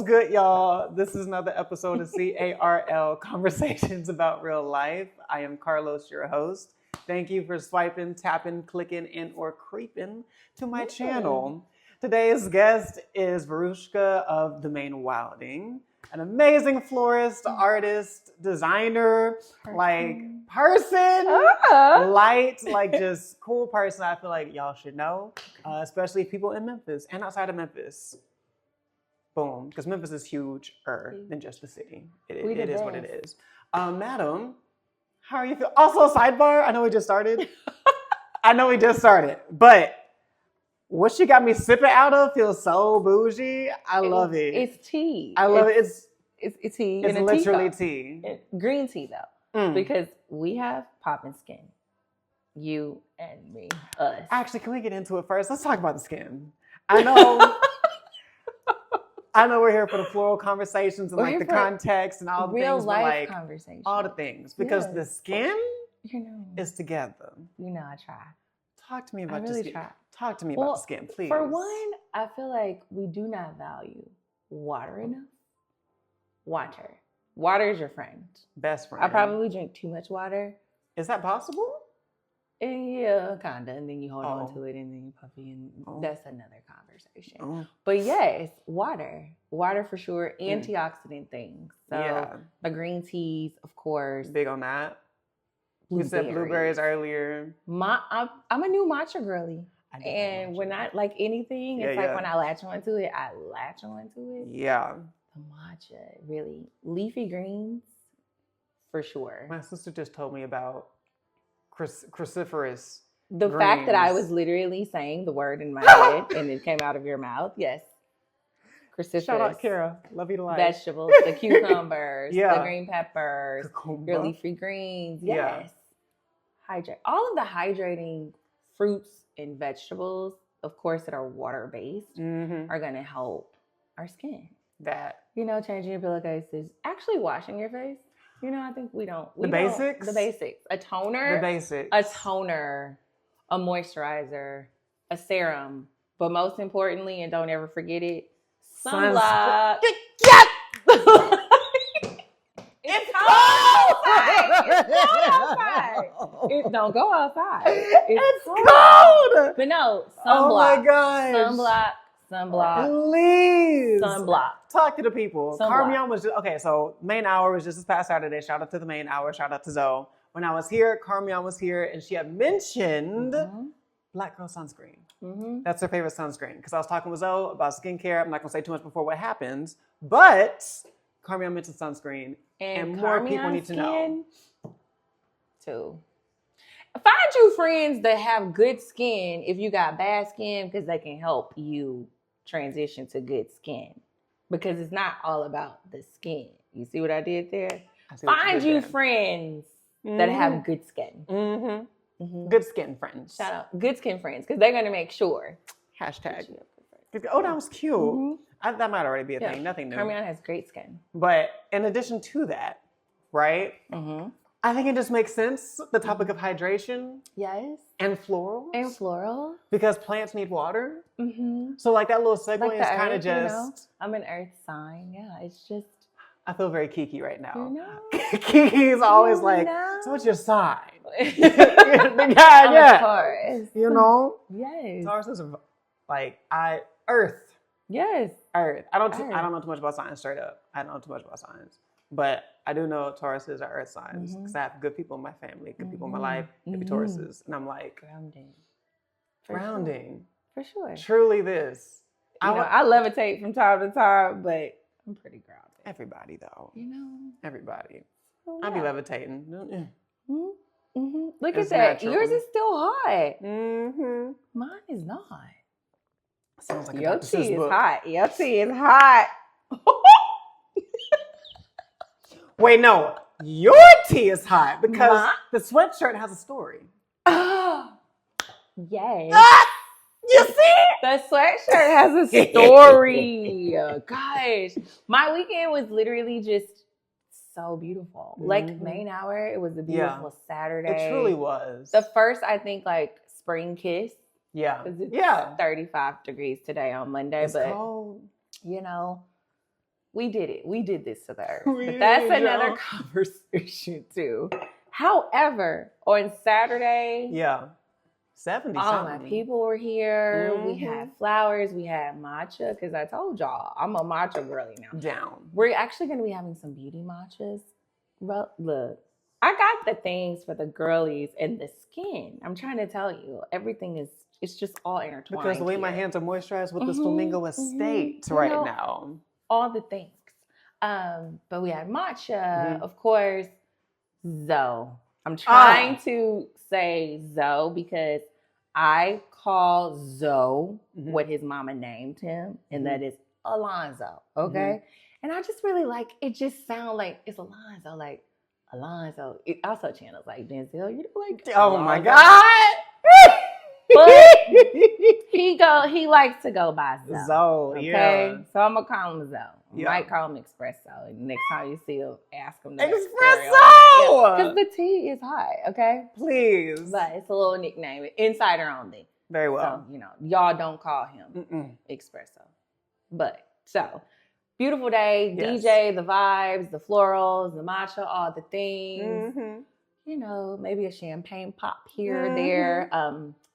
What's good, y'all? This is another episode of C.A.R.L. Conversations About Real Life. I am Carlos, your host. Thank you for swiping, tapping, clicking, and or creeping to my channel. Today's guest is Verushka of the Mane Wildling, an amazing florist, artist, designer, just cool person I feel like y'all should know, especially people in Memphis and outside of Memphis. Boom, because Memphis is huger than just the city. It is what it is. Madam, how are you feeling? Also, sidebar, I know we just started, but what she got me sipping out of feels so bougie. I love it. It's tea. I love it. It's tea. It's literally tea. Green tea, though, because we have popping skin. You and me, us. Actually, can we get into it first? Let's talk about the skin. I know. I know we're here for the floral conversations and the context and all the real things, life conversations, all the things, because the skin is together. I try. Talk to me about the skin. Talk to me about the skin, please. For one, I feel like we do not value water enough. Water is your friend. Best friend. I probably drink too much water. Is that possible? Yeah, kinda. And then you hold on to it and then you puffy, and that's another conversation. But yes, water for sure. Antioxidant things. So the green teas, of course. Big on that. We said blueberries earlier. I'm a new matcha girly. And when I like anything, it's like when I latch onto it, I latch onto it. Yeah. The matcha, really. Leafy greens, for sure. My sister just told me about cruciferous the greens. Fact that I was literally saying the word in my head and it came out of your mouth. Yes. Cruciferous. Shout out Kara. Love you to life. Vegetables, the cucumbers, the green peppers, your leafy greens. Yes. Hydrate. All of the hydrating fruits and vegetables, of course, that are water-based are going to help our skin. Changing your pillowcases, actually washing your face. I think we don't. The basics? The basics. A toner. The basics. A toner, a moisturizer, a serum. But most importantly, and don't ever forget it, sunblock. Yes! It's cold outside. Don't go outside. It's cold. But no, sunblock. Oh my gosh. Sunblock. Please. Sunblock. Talk to the people. Sunblock. was just, so main hour was just this past Saturday. Shout out to the main hour. Shout out to Zoe. When I was here, Carmion was here and she had mentioned Black Girl sunscreen. That's her favorite sunscreen. Because I was talking with Zoe about skincare. I'm not going to say too much before what happens. But Carmion mentioned sunscreen. And more people need to know. Too. Find you friends that have good skin if you got bad skin, because they can help you transition to good skin. Because it's not all about the skin. You see what I did there? Find you friends that have good skin. Good skin friends. Shout out. Good skin friends, because they're going to make sure. Hashtag. Oh, that was cute. That might already be a thing. Nothing new. Carmion has great skin. But in addition to that, right? I think it just makes sense, the topic of hydration. Yes. And floral. Because plants need water. So that little segue is kind of just... I'm an earth sign. Yeah, it's just... I feel very Kiki right now. Kiki's always so what's your sign? The guy, Taurus. Yes. Taurus is Earth. Yes. Earth. I don't know too much about signs, straight up. I don't know too much about signs. But I do know Tauruses are earth signs because I have good people in my family, good people in my life, maybe Tauruses. And I'm like... Grounding. For sure. Truly this. I levitate from time to time, but I'm pretty grounded. Everybody, though. Everybody. Oh, I be levitating. Look at that. Natural. Yours is still hot. Mine is not. Sounds like your tea is hot. Your tea is hot. Wait, no. Your tea is hot because the sweatshirt has a story. Yes. You see? The sweatshirt has a story. Gosh. My weekend was literally just so beautiful. Main hour, it was a beautiful Saturday. It truly was. The first, I think, spring kiss. Yeah. It's 35 degrees today on Monday. It's cold. we did it. We did this to the earth. But that's another conversation too. However, on Saturday, 70 all my people were here. We had flowers. We had matcha because I told y'all I'm a matcha girly now. Down. We're actually going to be having some beauty matchas. Look, I got the things for the girlies and the skin. I'm trying to tell you, everything is, it's just all intertwined. Because the way my hands are moisturized with this Flamingo Estate now. All the things. But we had matcha, of course, Zoe. I'm trying to say Zoe because I call Zoe what his mama named him, and that is Alonzo, okay? And I just really like, it just sounds like it's Alonzo, like Alonzo. It also channels like Denzel, you know, like oh my God. But he likes to go by Zoe. Zoe, okay? So I'm gonna call him Zoe. You might call him Espresso. And next time you see him, ask him to Espresso! Because the tea is hot, okay? Please. But it's a little nickname. Insider only. Very well. So, y'all don't call him Espresso. But, so, beautiful day. Yes. DJ, the vibes, the florals, the matcha, all the things. Maybe a champagne pop here or there.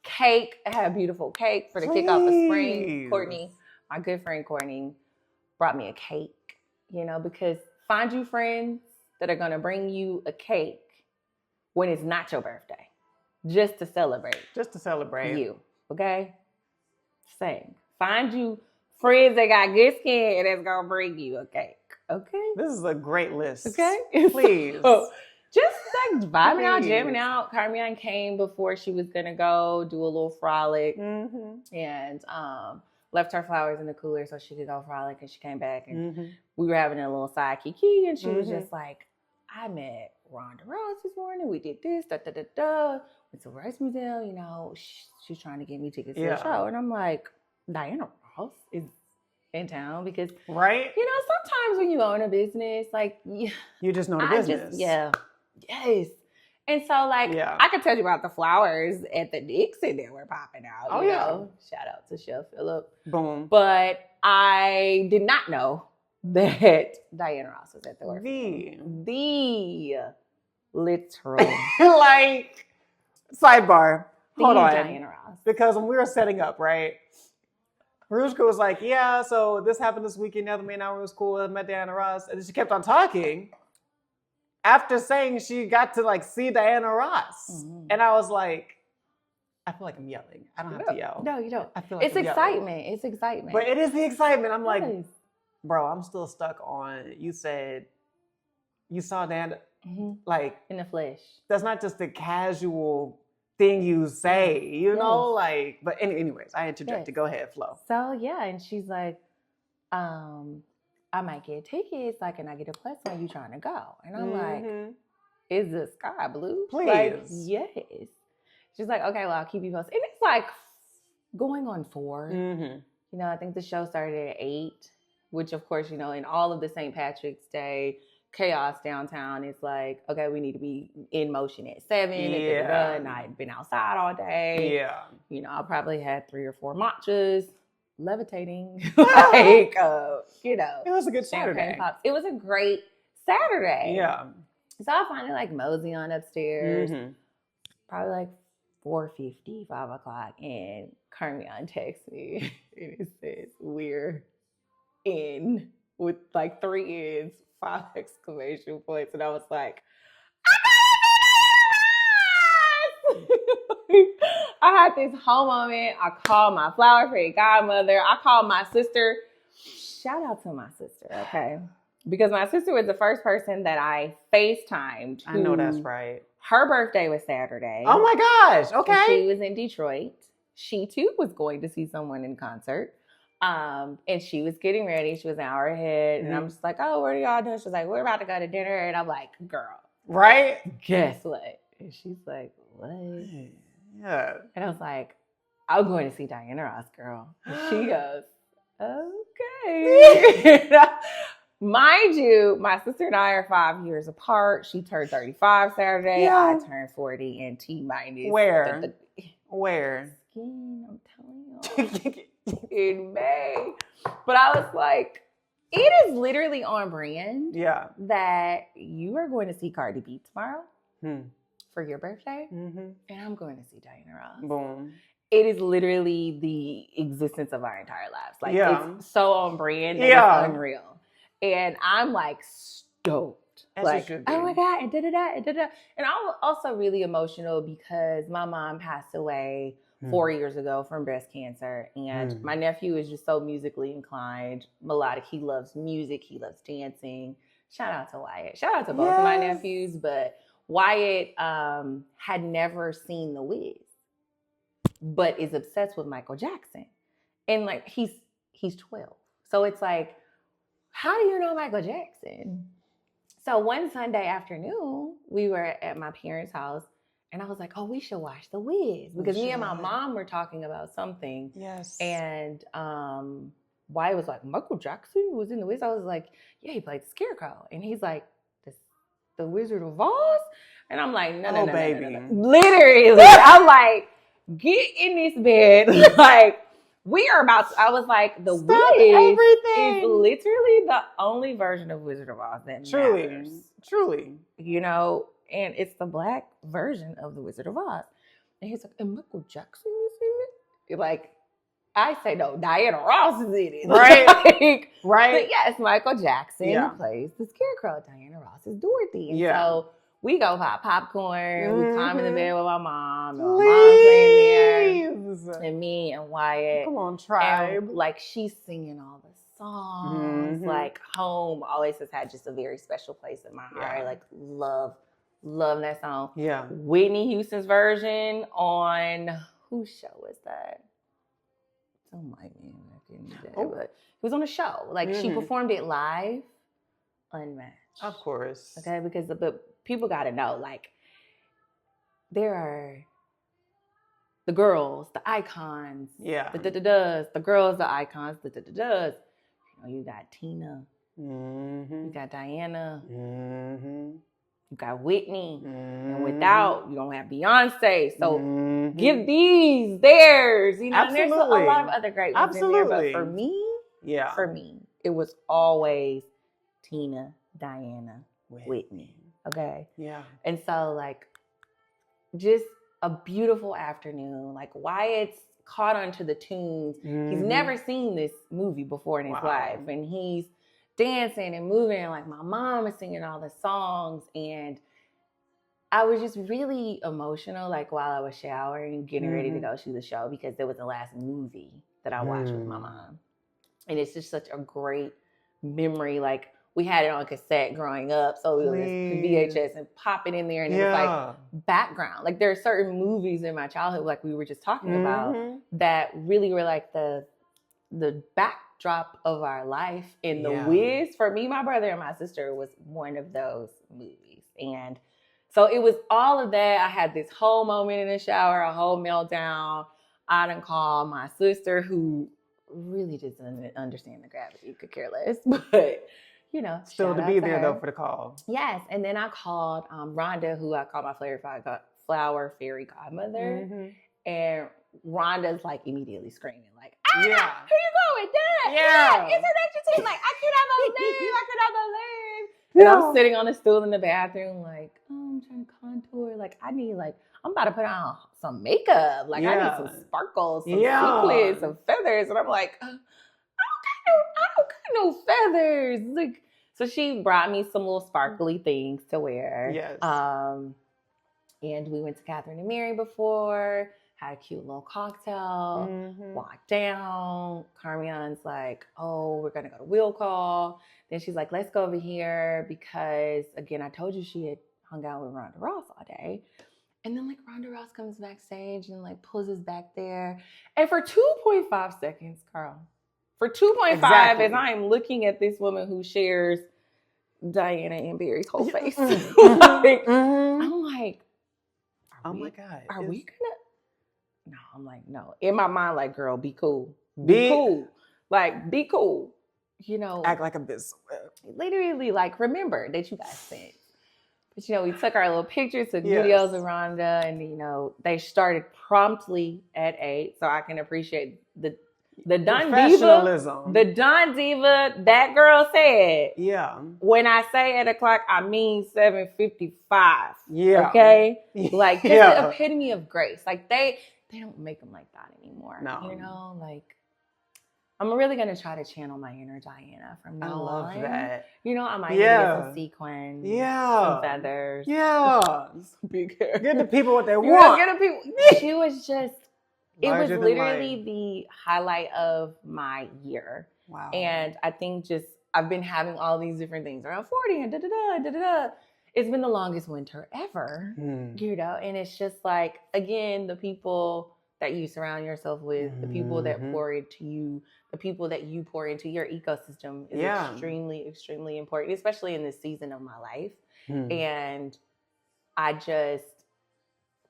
Cake. I had a beautiful cake for the kickoff of spring. Courtney, my good friend Courtney, brought me a cake, because find you friends that are going to bring you a cake when it's not your birthday, just to celebrate. Just to celebrate. You, okay? Same. Find you friends that got good skin and that's going to bring you a cake, okay? This is a great list. Okay? Please. So, just like vibing out, jamming out. Carmian came before she was going to go do a little frolic. And, left her flowers in the cooler so she could go frolic, and she came back and we were having a little side kiki, and she was just like, I met Rhonda Ross this morning. We did this, went to the Rice Museum, she's trying to get me tickets to the show. And I'm like, Diana Ross is in town because, right? Sometimes when you own a business, like, you just know the business. Yes. And so, I could tell you about the flowers at the Dixon that were popping out. Shout out to Chef Phillip. Boom. But I did not know that Diana Ross was at the work. The literal. Sidebar. Hold on. Diana Ross. Because when we were setting up, right? Verushka was like, so this happened this weekend. The other man hour was cool. I met Diana Ross. And then she kept on talking. After saying she got to see Diana Ross. And I was like, I feel like I'm yelling. I don't have to yell. No, you don't. I feel like it's excitement. It's excitement. But it is the excitement. I'm like, bro, I'm still stuck on, you said you saw Diana, in the flesh. That's not just a casual thing you say, but anyways, I interjected. Go ahead, Flo. So and she's like, I might get tickets, and I get a plus when you trying to go. And I'm like, is the sky blue? Please. Yes. She's like, okay, well, I'll keep you posted. And it's going on 4. I think the show started at 8, which of course, in all of the St. Patrick's Day chaos downtown, it's like, okay, we need to be in motion at 7. And I'd been outside all day. I probably had 3 or 4 matchas. Levitating, it was a good Saturday. Pops. It was a great Saturday. So I finally mosey on upstairs, probably 4:50, 5 o'clock, and Carmian texts me and it says we're in with 3 N's, 5 exclamation points, and I was like, I had this whole moment. I called my flower fairy godmother. I called my sister. Shout out to my sister, okay? Because my sister was the first person that I FaceTimed. I know that's right. Her birthday was Saturday. Oh my gosh, okay. She was in Detroit. She too was going to see someone in concert. And she was getting ready. She was an hour ahead. And I'm just like, oh, what are y'all doing? She's like, we're about to go to dinner. And I'm like, girl. Right? Guess what? And she's like, what? Yeah. And I was like, I'm going to see Diana Ross, girl. And she goes, okay. Mind you, my sister and I are 5 years apart. She turned 35 Saturday. I turned 40 and T-minus. Where? Where? Skin, I'm telling you. In May. But I was like, It is literally on brand. Yeah. That you are going to see Cardi B tomorrow for your birthday. And I'm going to see Diana Ross. Boom. It is literally the existence of our entire lives. Like, it's so on brand that it's unreal. And I'm like stoked. As like, oh my God, and da-da-da, and da-da. And I'm also really emotional because my mom passed away 4 years ago from breast cancer. And my nephew is just so musically inclined, melodic. He loves music. He loves dancing. Shout out to Wyatt. Shout out to both of my nephews. But Wyatt had never seen The Wiz, but is obsessed with Michael Jackson. And like, he's 12. So it's like, how do you know Michael Jackson? So one Sunday afternoon, we were at my parents' house. And I was like, oh, we should watch The Wiz. Because me and my mom were talking about something. Yes. And Wyatt was like, Michael Jackson was in The Wiz? I was like, yeah, he played the Scarecrow. And he's like, the Wizard of Oz? And I'm like, no, baby. No. Literally. I'm like, get in this bed. Like, we are about to, I was like, The Wiz is literally the only version of Wizard of Oz that matters. Truly. You know? And it's the Black version of the Wizard of Oz. And he's like, and Michael Jackson is in it? Like, I say, no, Diana Ross is in it. Right. Like, right. But yes, Michael Jackson plays the Scarecrow. Diana Ross is Dorothy. And so we go pop popcorn. We climb in the bed with my mom. My mom's laying there. And me and Wyatt. Come on, tribe. And, like, she's singing all the songs. Like, Home always has had just a very special place in my heart. Like, love that song. Yeah. Whitney Houston's version on, whose show was that? Some white man back in the day, but it was on a show. Like, she performed it live, unmatched. Of course. Okay, because but people got to know, like, there are the girls, the icons. Yeah. The girls, the icons, You know, you got Tina. You got Diana. You got Whitney, and without, you don't have Beyonce. So give these theirs, you know. And there's a lot of other great ones in there, but for me, it was always Tina, Diana, Whitney. Okay, and so like, just a beautiful afternoon. Like, Wyatt's caught onto the tunes. He's never seen this movie before in his life, and he's dancing and moving, and like, my mom is singing all the songs, and I was just really emotional, like, while I was showering, getting ready to go shoot the show, because it was the last movie that I watched with my mom. And it's just such a great memory. Like, we had it on cassette growing up, so we would just VHS and pop it in there, and it was like background. Like, there are certain movies in my childhood, like we were just talking about, that really were like the backdrop of our life. In The Wiz, for me, my brother, and my sister, was one of those movies. And so it was all of that. I had this whole moment in the shower, a whole meltdown. I done called my sister, who really doesn't understand the gravity, could care less, but you know, still to be there though for the call. Yes. And then I called Rhonda, who I call my flower fairy godmother. And Rhonda's like immediately screaming, like, here you go with that. Yeah. Introduction, like, I cannot believe. And I'm sitting on a stool in the bathroom, like, I'm trying to contour. Like, I need, like, I'm about to put on some makeup. Like, I need some sparkles, some sequins, some feathers. And I'm like, I don't got no feathers. Like, so she brought me some little sparkly things to wear. Yes. And we went to Catherine and Mary before, had a cute little cocktail, walked down. Carmion's like, oh, we're going to go to Will Call. Then she's like, let's go over here because, again, I told you she had hung out with Rhonda Ross all day. And then, like, Rhonda Ross comes backstage and, like, pulls us back there. And for 2.5 seconds, Carl, for 2.5, as I am looking at this woman who shares Diana and Barry's whole face, I'm like, oh my God. Are we gonna? No, I'm like, no. In my mind, like, girl, be cool. Be cool. Like, be cool. You know. Act like a business. Literally, like, remember that you guys sent. But, you know, we took our little pictures, took videos of Rhonda, and, you know, they started promptly at 8. So I can appreciate the The Don Professionalism. Diva, that girl said, yeah. When I say 8 o'clock, I mean 7:55. Yeah. Okay? Like, just the epitome of grace. Like, they don't make them like that anymore. No. You know, like, I'm really going to try to channel my inner Diana from now on. I love that. You know, I might get some sequins. Some feathers. Yeah. Get the people what they want. Get the people. She was just, it was literally the highlight of my year. Wow. And I think just, I've been having all these different things around 40 and da-da-da. It's been the longest winter ever, you know? And it's just like, again, the people that you surround yourself with, the people that pour into you, the people that you pour into your ecosystem is extremely, extremely important, especially in this season of my life. And I just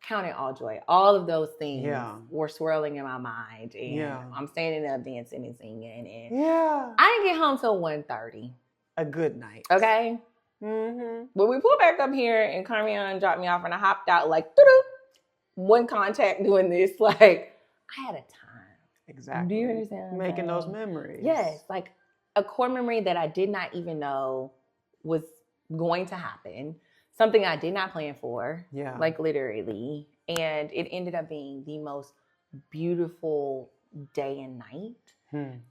count it all joy. All of those things were swirling in my mind. And I'm standing up dancing and singing. And I didn't get home till 1:30. A good night. Okay? But we pulled back up here and Carmion dropped me off and I hopped out like, doo-doo. One contact doing this, like, I had a time. Exactly. Do you understand? Making those memories. Yes. Like a core memory that I did not even know was going to happen. Something I did not plan for. Yeah. Like literally. And it ended up being the most beautiful day and night.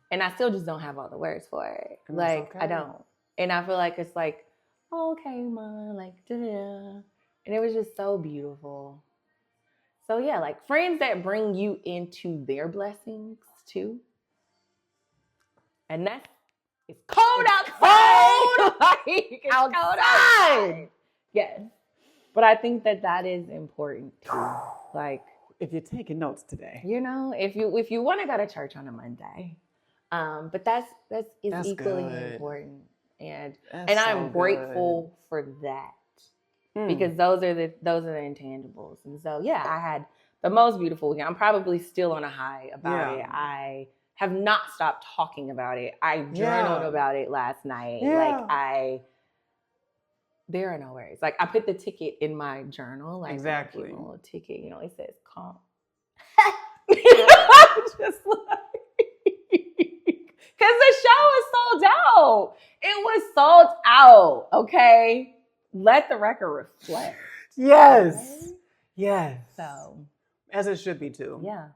And I still just don't have all the words for it. And like, I don't. And I feel like it's like, oh, okay, Mom, like, da-da-da. And it was just so beautiful. So yeah, like friends that bring you into their blessings too. And that's, it's cold outside. Like, it's cold outside. Yes. But I think that is important too. Like, if you're taking notes today, you know, if you want to go to church on a Monday, but that's equally important. And I'm grateful for that. Because those are the intangibles. And so, yeah, I had the most beautiful weekend. I'm probably still on a high about it. I have not stopped talking about it. I journaled about it last night. Like, there are no words. Like, I put the ticket in my journal. Like, exactly. A little ticket, you know, it says, calm. Just like, because the show is sold out. It was sold out, okay? Let the record reflect. Yes. Okay? Yes. So. As it should be too. Yeah.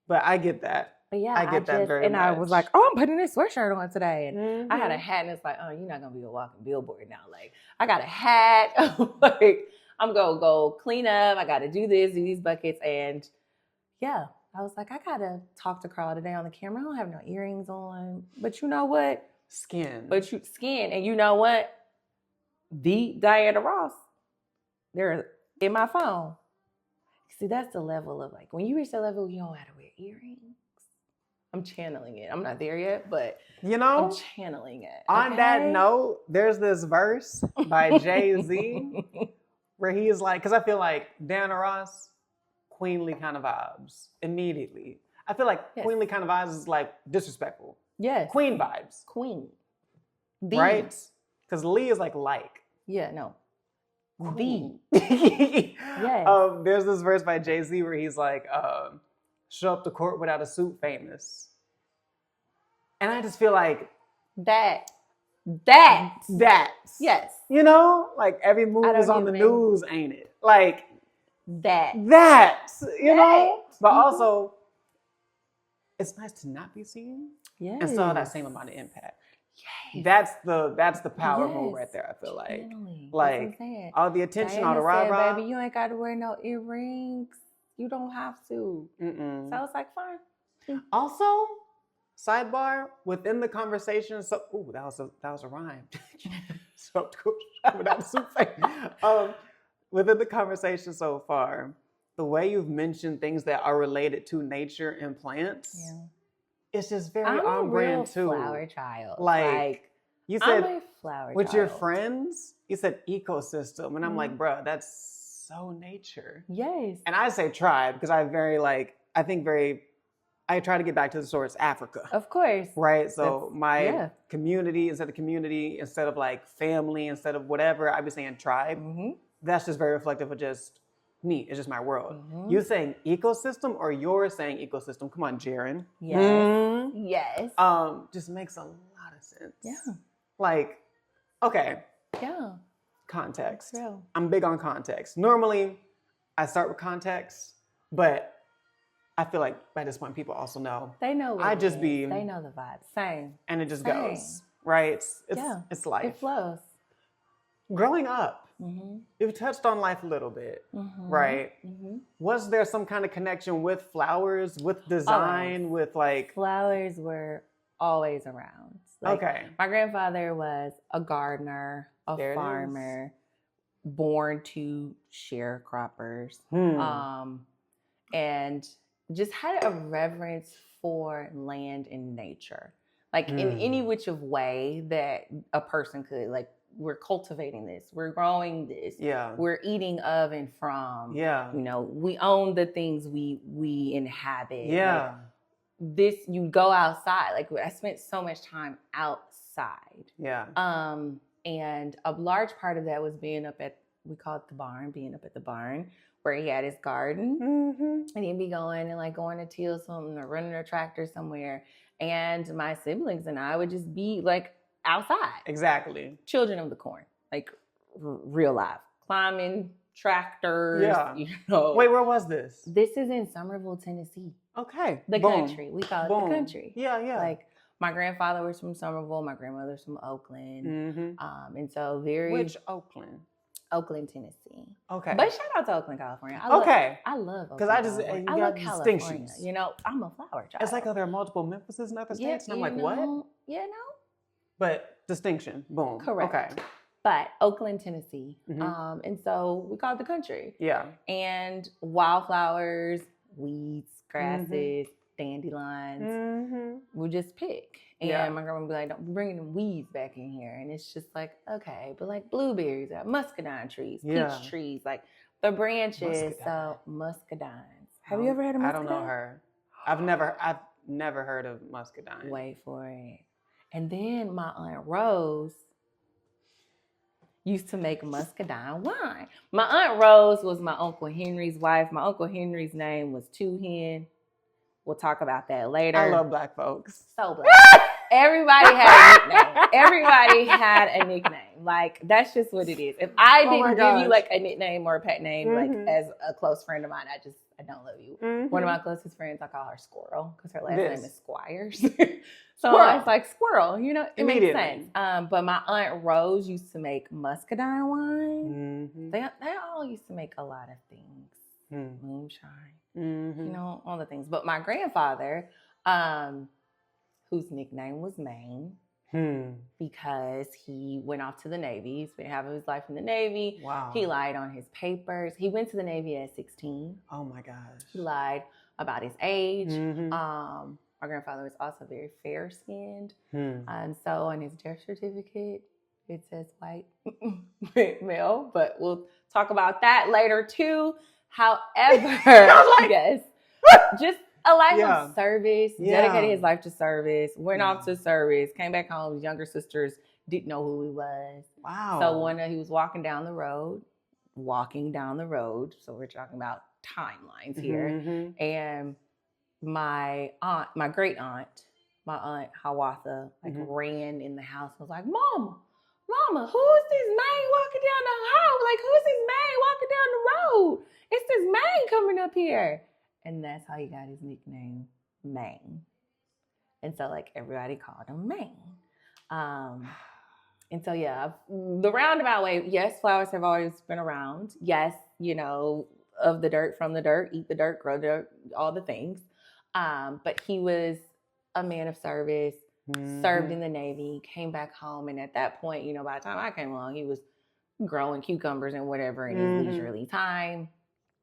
But I get that. But yeah, I get that very and much. I was like, oh, I'm putting this sweatshirt on today. And I had a hat and it's like, oh, you're not going to be a walking billboard now. Like, I got a hat. Like, I'm going to go clean up. I got to do this, do these buckets. And yeah, I was like, I got to talk to C.A.R.L today on the camera. I don't have no earrings on. But you know what? Skin. And you know what? The Diana Ross, they're in my phone. See, that's the level of like, when you reach that level, you don't have to wear earrings. I'm channeling it. I'm not there yet, but you know, I'm channeling it. On that note, there's this verse by Jay-Z where he is like, because I feel like Diana Ross, queenly kind of vibes immediately. I feel like queenly kind of vibes is like disrespectful. Yes. Queen vibes. Queen. Right? Because Lee is like. Yeah, no. Queen. Yes. There's this verse by Jay-Z where he's like, show up to court without a suit, famous. And I just feel like that. Yes. You know, like every move is on the news, ain't it? Like that. You know? But also, it's nice to not be seen. Yes. And still have that same amount of impact. Yes. That's the power move right there, I feel like. Channeling. Like all the attention, all the rah-rah. Baby, you ain't got to wear no earrings. You don't have to. So I was like, fine. Also, sidebar, within the conversation, so that was a rhyme. So without the within the conversation so far, the way you've mentioned things that are related to nature and plants. Yeah. It's just very on brand too. I'm a flower child. Like you said, I'm a flower with child. your friends, you said ecosystem. And I'm like, bro, that's so nature. Yes. And I say tribe because I try to get back to the source, Africa. Of course. Right? So my community, instead of like family, instead of whatever, I be saying tribe. That's just very reflective of just me. It's just my world. You saying ecosystem or you're saying ecosystem? Come on, Jaren. Yes. Yes. Just makes a lot of sense. Yeah. Like, okay. Yeah. Context. Real. I'm big on context. Normally, I start with context, but I feel like by this point, people also know. They know what I it just is. be. They know the vibe. Same. And it just Same. goes, right? It's life. It flows. Growing up, you've touched on life a little bit, right? Was there some kind of connection with flowers, with design, with like... Flowers were always around. Like, okay. My grandfather was a gardener, a farmer, born to sharecroppers, and just had a reverence for land and nature. Like in any which of way that a person could, like, we're cultivating this, we're growing this, we're eating of and from, you know, we own the things we inhabit. Like, this, you go outside. Like, I spent so much time outside. And a large part of that was being up at, we call it the barn, being up at the barn where he had his garden, and he'd be going and like going to till something or running a tractor somewhere. And my siblings and I would just be like outside. Exactly. Children of the corn, like real life, climbing tractors. You know. Wait, where was this? This is in Somerville, Tennessee. Okay. The country. We call it the country. Yeah. Like, my grandfather was from Somerville. My grandmother's from Oakland. And so Which Oakland? Oakland, Tennessee. Okay. But shout out to Oakland, California. I love Oakland. Because I just, I love California. You know, I'm a flower child. It's like, there are multiple Memphises in other states. And I'm like, what? Yeah, no. But distinction. Boom. Correct. Okay. But Oakland, Tennessee. And so we call it the country. Yeah. And wildflowers, weeds, grasses, dandelions, we'll just pick. And my grandma would be like, don't be bringing them weeds back in here. And it's just like, okay, but like blueberries, muscadine trees, peach trees, like the branches. So muscadines. Have you ever heard of muscadine? I don't know her. I've never heard of muscadine. Wait for it. And then my Aunt Rose used to make muscadine wine. My Aunt Rose was my Uncle Henry's wife. My Uncle Henry's name was Two Hen. We'll talk about that later. I love Black folks. So Black. Everybody had a nickname. Everybody had a nickname. Like, that's just what it is. If I didn't give you like a nickname or a pet name, like as a close friend of mine, I don't love you. One of my closest friends, I call her Squirrel because her last name is Squires. So I was like, Squirrel, you know, it makes sense. But my Aunt Rose used to make muscadine wine. They all used to make a lot of things. Moonshine, you know, all the things. But my grandfather, whose nickname was Mane, because he went off to the Navy. He spent half of his life in the Navy. Wow. He lied on his papers. He went to the Navy at 16. Oh my gosh. He lied about his age. My grandfather was also very fair-skinned. And so on his death certificate, it says white male, but we'll talk about that later too. However, yes, just a life of service, dedicated his life to service, went off to service, came back home. His younger sisters didn't know who he was. Wow. So one day he was walking down the road. So we're talking about timelines here. And my great aunt, my Aunt Hawatha, like ran in the house and was like, Mama, who's this man walking down the hall? Like, who's this man walking down the road? It's this man coming up here. And that's how he got his nickname, Mane. And so, like, everybody called him Mane. And so, the roundabout way, yes, flowers have always been around. Yes, you know, of the dirt, from the dirt, eat the dirt, grow dirt, all the things. But he was a man of service, served in the Navy, came back home. And at that point, you know, by the time I came along, he was growing cucumbers and whatever in his leisurely time.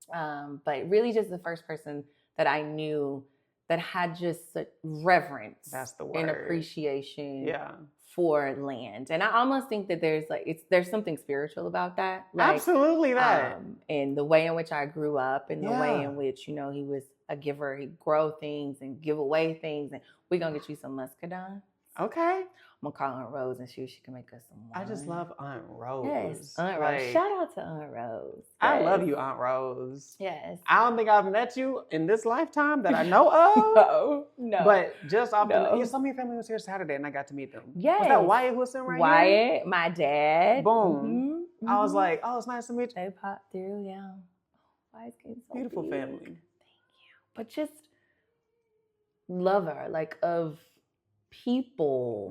But really just the first person that I knew that had just such reverence and appreciation for land. And I almost think that there's something spiritual about that. Like, absolutely that. And the way in which I grew up and the way in which, you know, he was a giver. He'd grow things and give away things. And we're going to get you some muscadine. Okay. I'm gonna call Aunt Rose and see if she can make us some wine. I just love Aunt Rose. Yes, Aunt Rose. Shout out to Aunt Rose. Yes. I love you, Aunt Rose. Yes. I don't think I've met you in this lifetime that I know of. No. But just often, some of your family was here Saturday and I got to meet them. Yes. Was that Wyatt who was sitting right Wyatt, here? my dad. Boom. I was like, oh, it's nice to meet you. They popped through, yeah. Wyatt's getting so Beautiful big. family. Thank you. But just lover, like of people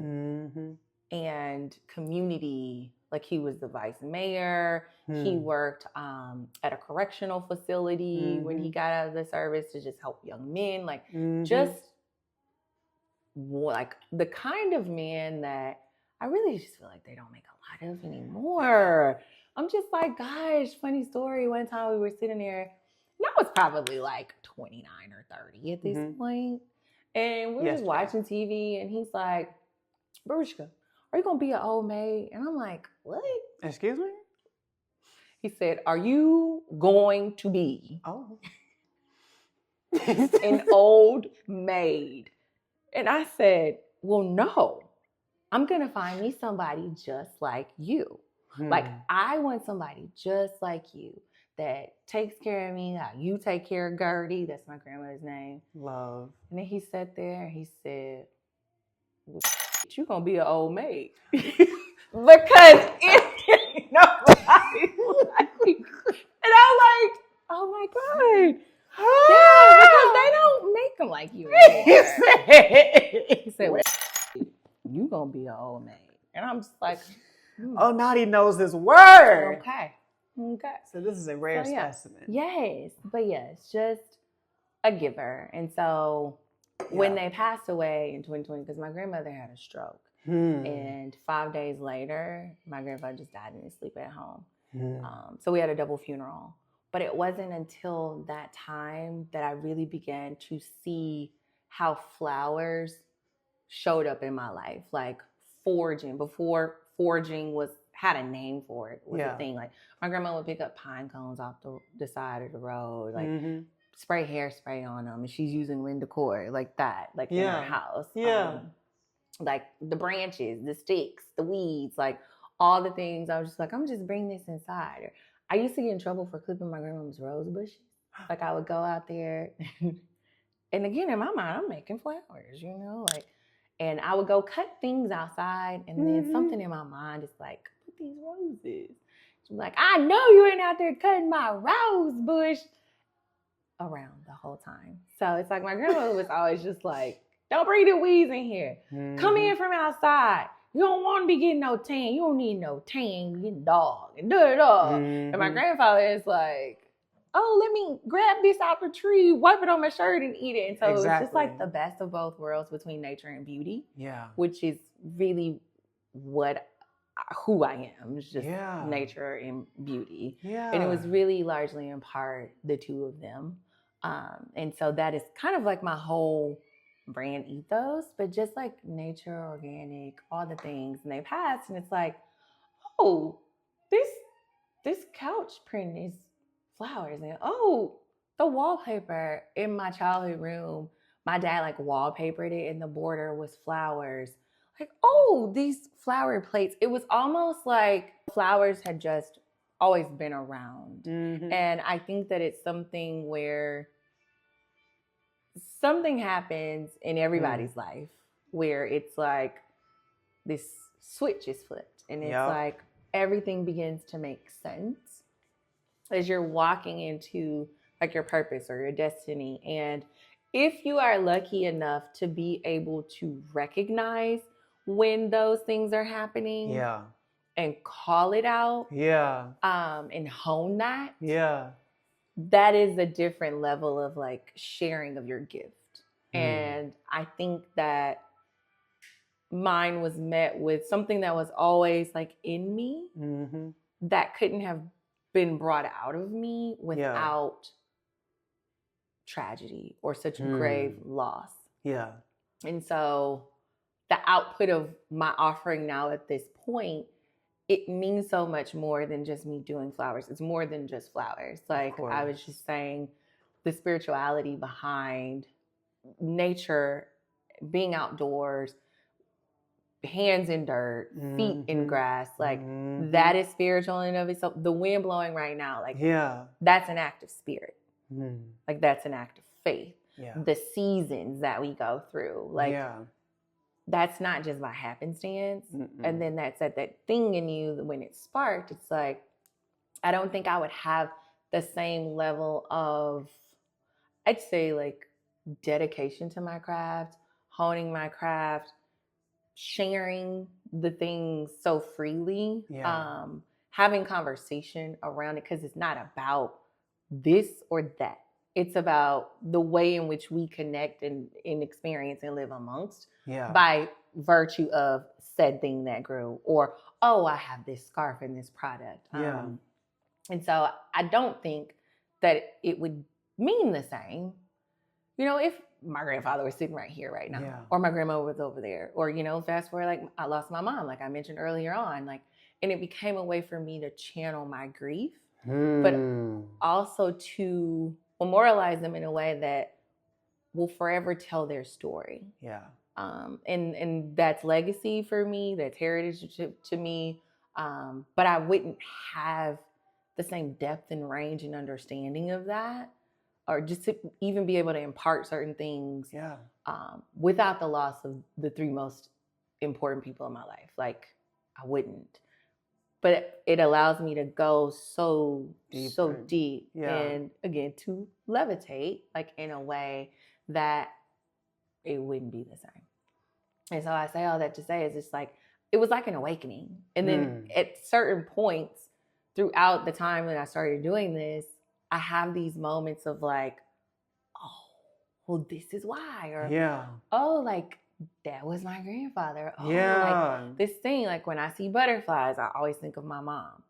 and community. Like he was the vice mayor. He worked at a correctional facility when he got out of the service to just help young men. Like just like the kind of man that I really just feel like they don't make a lot of anymore. I'm just like, gosh, funny story. One time we were sitting there, and I was probably like 29 or 30 at this point. And we were just watching TV, and he's like, Verushka, are you going to be an old maid? And I'm like, what? Excuse me? He said, are you going to be an old maid? And I said, well, no. I'm going to find me somebody just like you. Like, I want somebody just like you that takes care of me, how you take care of Gertie. That's my grandmother's name. Love. And then he sat there and he said, well, you going to be an old maid. Because if nobody like me. And I'm like, oh my God. Yeah, because they don't make them like you anymore. He said, well, you going to be an old maid. And I'm just like, oh, now he knows his word. Okay. So this is a rare specimen. Yes. But yes, just a giver. And so when they passed away in 2020, because my grandmother had a stroke. And 5 days later, my grandfather just died in his sleep at home. So we had a double funeral. But it wasn't until that time that I really began to see how flowers showed up in my life. Like foraging, before foraging had a name for it, was a thing. Like my grandma would pick up pine cones off the side of the road, like spray hairspray on them, and she's using wind decor like that, like in her house. Like the branches, the sticks, the weeds, like all the things. I was just like, I'm just bringing this inside. Or I used to get in trouble for clipping my grandma's rose bushes. Like I would go out there, and again in my mind, I'm making flowers, like. And I would go cut things outside, and then something in my mind is like, put these roses. She's like, I know you ain't out there cutting my rose bush around the whole time. So it's like my grandmother was always just like, don't bring the weeds in here. Come in from outside. You don't want to be getting no tan. You don't need no tan. You get dog and do it all. And my grandfather is like, oh, let me grab this out the tree, wipe it on my shirt and eat it. And so it's just like the best of both worlds between nature and beauty. Yeah. Which is really who I am. It's just nature and beauty. Yeah. And it was really largely in part the two of them. And so that is kind of like my whole brand ethos, but just like nature, organic, all the things. And they passed, and it's like, oh, this couch print is flowers. And the wallpaper in my childhood room, my dad like wallpapered it and the border was flowers. Like, these flower plates. It was almost like flowers had just always been around. And I think that it's something where something happens in everybody's life where it's like this switch is flipped, and it's like everything begins to make sense as you're walking into like your purpose or your destiny. And if you are lucky enough to be able to recognize when those things are happening and call it out and hone that, that is a different level of like sharing of your gift. And I think that mine was met with something that was always like in me that couldn't have been brought out of me without tragedy or such grave loss. Yeah. And so the output of my offering now at this point, it means so much more than just me doing flowers. It's more than just flowers. Like I was just saying, the spirituality behind nature, being outdoors, hands in dirt, feet in grass. Like that is spiritual in and of itself. The wind blowing right now, like that's an act of spirit. Like that's an act of faith. The seasons that we go through, like that's not just by happenstance. And then that's that thing in you when it sparked. It's like I don't think I would have the same level of, I'd say, like dedication to my craft, honing my craft, sharing the things so freely, having conversation around it, because it's not about this or that. It's about the way in which we connect and experience and live amongst by virtue of said thing that grew, or, oh, I have this scarf and this product. And so I don't think that it would mean the same, you know, if my grandfather was sitting right here right now, or my grandma was over there, or, you know, fast forward, like I lost my mom, like I mentioned earlier on, like, and it became a way for me to channel my grief, but also to memorialize them in a way that will forever tell their story. And that's legacy for me, that's heritage to me. But I wouldn't have the same depth and range and understanding of that, or just to even be able to impart certain things without the loss of the three most important people in my life. Like I wouldn't. But it allows me to go so deep and again to levitate, like in a way that it wouldn't be the same. And so I say all that to say is it's like it was like an awakening. And then at certain points throughout the time that I started doing this, I have these moments of like, oh, well, this is why, or oh, like that was my grandfather. Oh, like this thing, like when I see butterflies, I always think of my mom.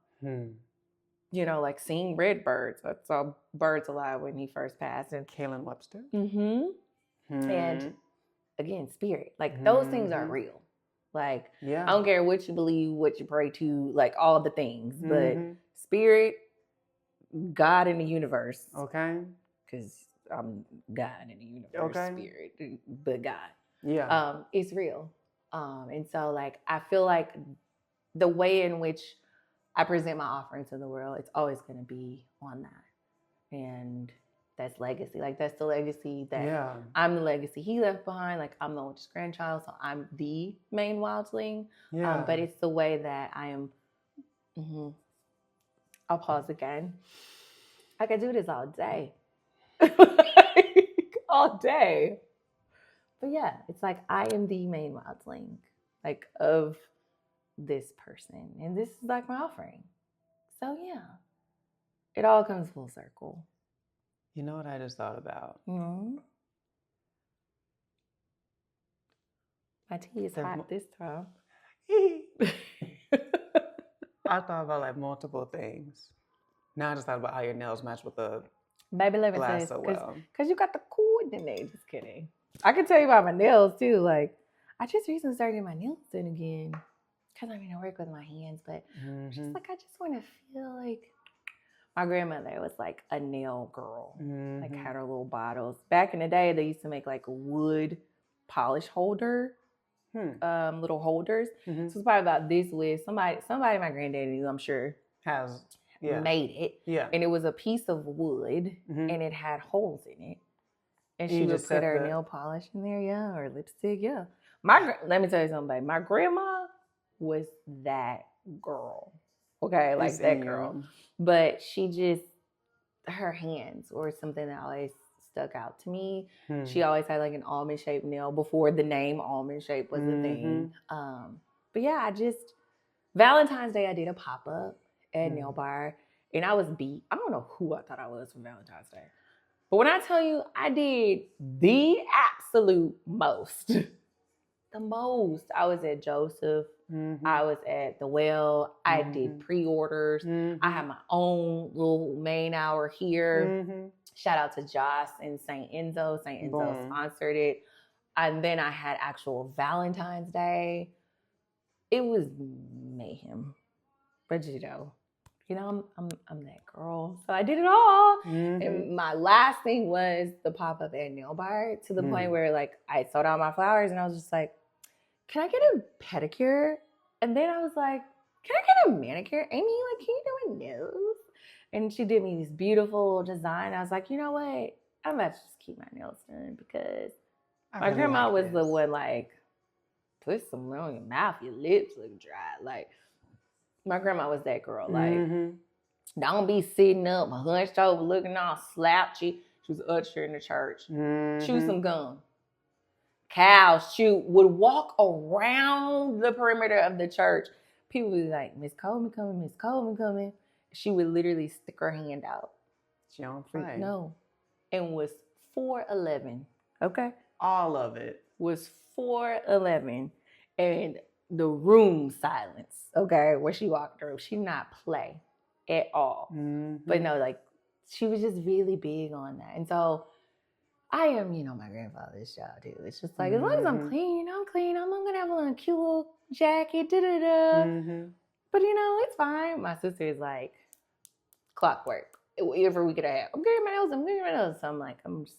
You know, like seeing red birds. I saw birds alive when he first passed. And Kalen Webster. And again, spirit. Like those things are real. Like I don't care what you believe, what you pray to, like all the things, but spirit, God in the universe. Okay. Because I'm God in the universe, spirit, but God. It's real. And so like I feel like the way in which I present my offering to the world, it's always going to be on that. And that's legacy. Like that's the legacy that I'm the legacy he left behind. Like I'm the oldest grandchild, so I'm the Mane Wildling. But it's the way that I am. I'll pause again. I could do this all day. All day. But yeah, it's like I am the Mane Wildling, like of this person. And this is like my offering. So yeah. It all comes full circle. You know what I just thought about? My tea is hot this time. I thought about like multiple things. Now I just thought about how your nails match with the Baby Living glass says, so well. Because you got the coordinate. Just kidding. I can tell you about my nails too. Like, I just recently started getting my nails done again. Because I mean, I work with my hands, but just like, I just want to feel like my grandmother was like a nail girl. Like had her little bottles. Back in the day, they used to make like a wood polish holder. Little holders. So it's probably about this width. Somebody my granddaddy, I'm sure, has made it. And it was a piece of wood and it had holes in it. And she would put her nail polish in there, or lipstick, let me tell you something, babe. My grandma was that girl. Okay, like that girl. But she just, her hands were something that always stuck out to me. She always had like an almond shaped nail before the name almond shape was a thing. But yeah, Valentine's Day I did a pop-up at Nail Bar and I was beat. I don't know who I thought I was for Valentine's Day. But when I tell you I did the absolute most, the most. I was at Joseph. I was at the Well. I did pre-orders. I had my own little main hour here. Shout out to Joss and St. Enzo. St. Enzo sponsored it. And then I had actual Valentine's Day. It was mayhem. But you know, I'm that girl. So I did it all. And my last thing was the pop-up at Nail Bar, to the point where like I sold out my flowers and I was just like, can I get a pedicure? And then I was like, can I get a manicure? Amy, like, can you do my nails? And she did me this beautiful design. I was like, you know what? I'm about to just keep my nails done because my grandma was the one like, put some on your mouth, your lips look dry. Like, my grandma was that girl. Like, don't be sitting up, hunched over, looking all slouchy. She was usher in the church. Chew some gum. Cows would walk around the perimeter of the church. People would be like, Miss Coleman coming, Miss Coleman coming. She would literally stick her hand out. She on fire. No. And was 4'11". Okay? All of it. Was 4'11". And the room silence, okay, where she walked through. She did not play at all. But no, like, she was just really big on that. And so I am, my grandfather's child too. It's just like, as long as I'm clean. I'm going to have a little cute little jacket, But, it's fine. My sister is like, clockwork. Every week and a half, I'm getting my nails. So I'm like, I'm just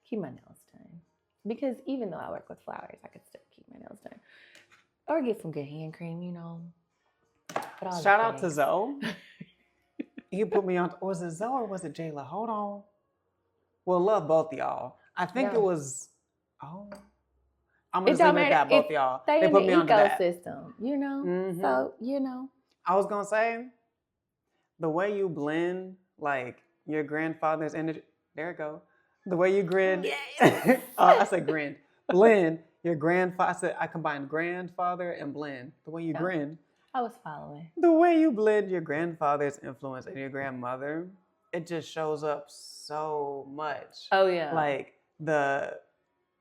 keep my nails done. Because even though I work with flowers, I could still keep my nails done. Or get some good hand cream, But shout out to Zoe. You put me on, was it Zoe or was it Jayla? Hold on. Well, love both y'all. I think it was, I'm going to leave it at both y'all. They put me on that. Ecosystem, So, I was going to say, the way you blend, like, your grandfather's energy, there it go. The way you grin, I said grin, blend your grandfather, I combined grandfather and blend. The way you grin. I was following. The way you blend your grandfather's influence and your grandmother, it just shows up so much. Oh, yeah. Like, the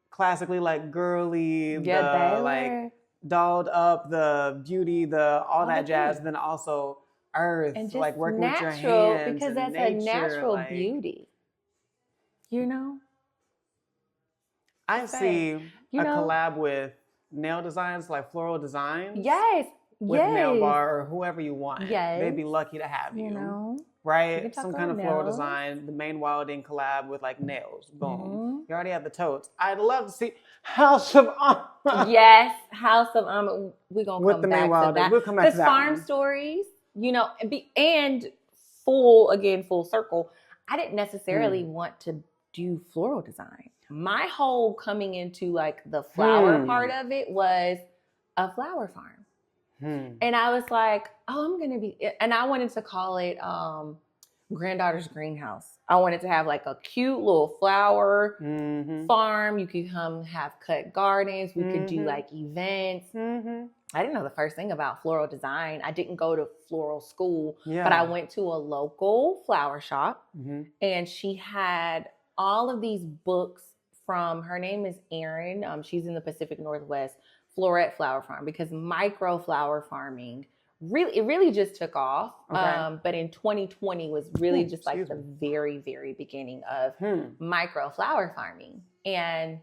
classically, like, girly, like, dolled up, the beauty, all that jazz, then also earth, and just like working natural, with your hands, because that's nature, a natural like, beauty. I see a collab with nail designs, like floral designs. Yes. With Nail Bar or whoever you want. Yes. They'd be lucky to have you. Right? Some kind of floral design. The Mane Wildling collab with like nails. Boom. You already have the totes. I'd love to see House of Armor. Yes, House of Armor. We're going to come back to that. We'll come back to that. Farm stories, and full circle. I didn't necessarily want to do floral design. My whole coming into like the flower part of it was a flower farm. And I was like, I'm going to be, and I wanted to call it Granddaughter's Greenhouse. I wanted to have like a cute little flower farm. You could come have cut gardens. We could do like events. I didn't know the first thing about floral design. I didn't go to floral school, but I went to a local flower shop and she had all of these books from, her name is Erin. She's in the Pacific Northwest. Florist Flower Farm, because micro flower farming really just took off. But in 2020 was really just like the very, very beginning of micro flower farming. And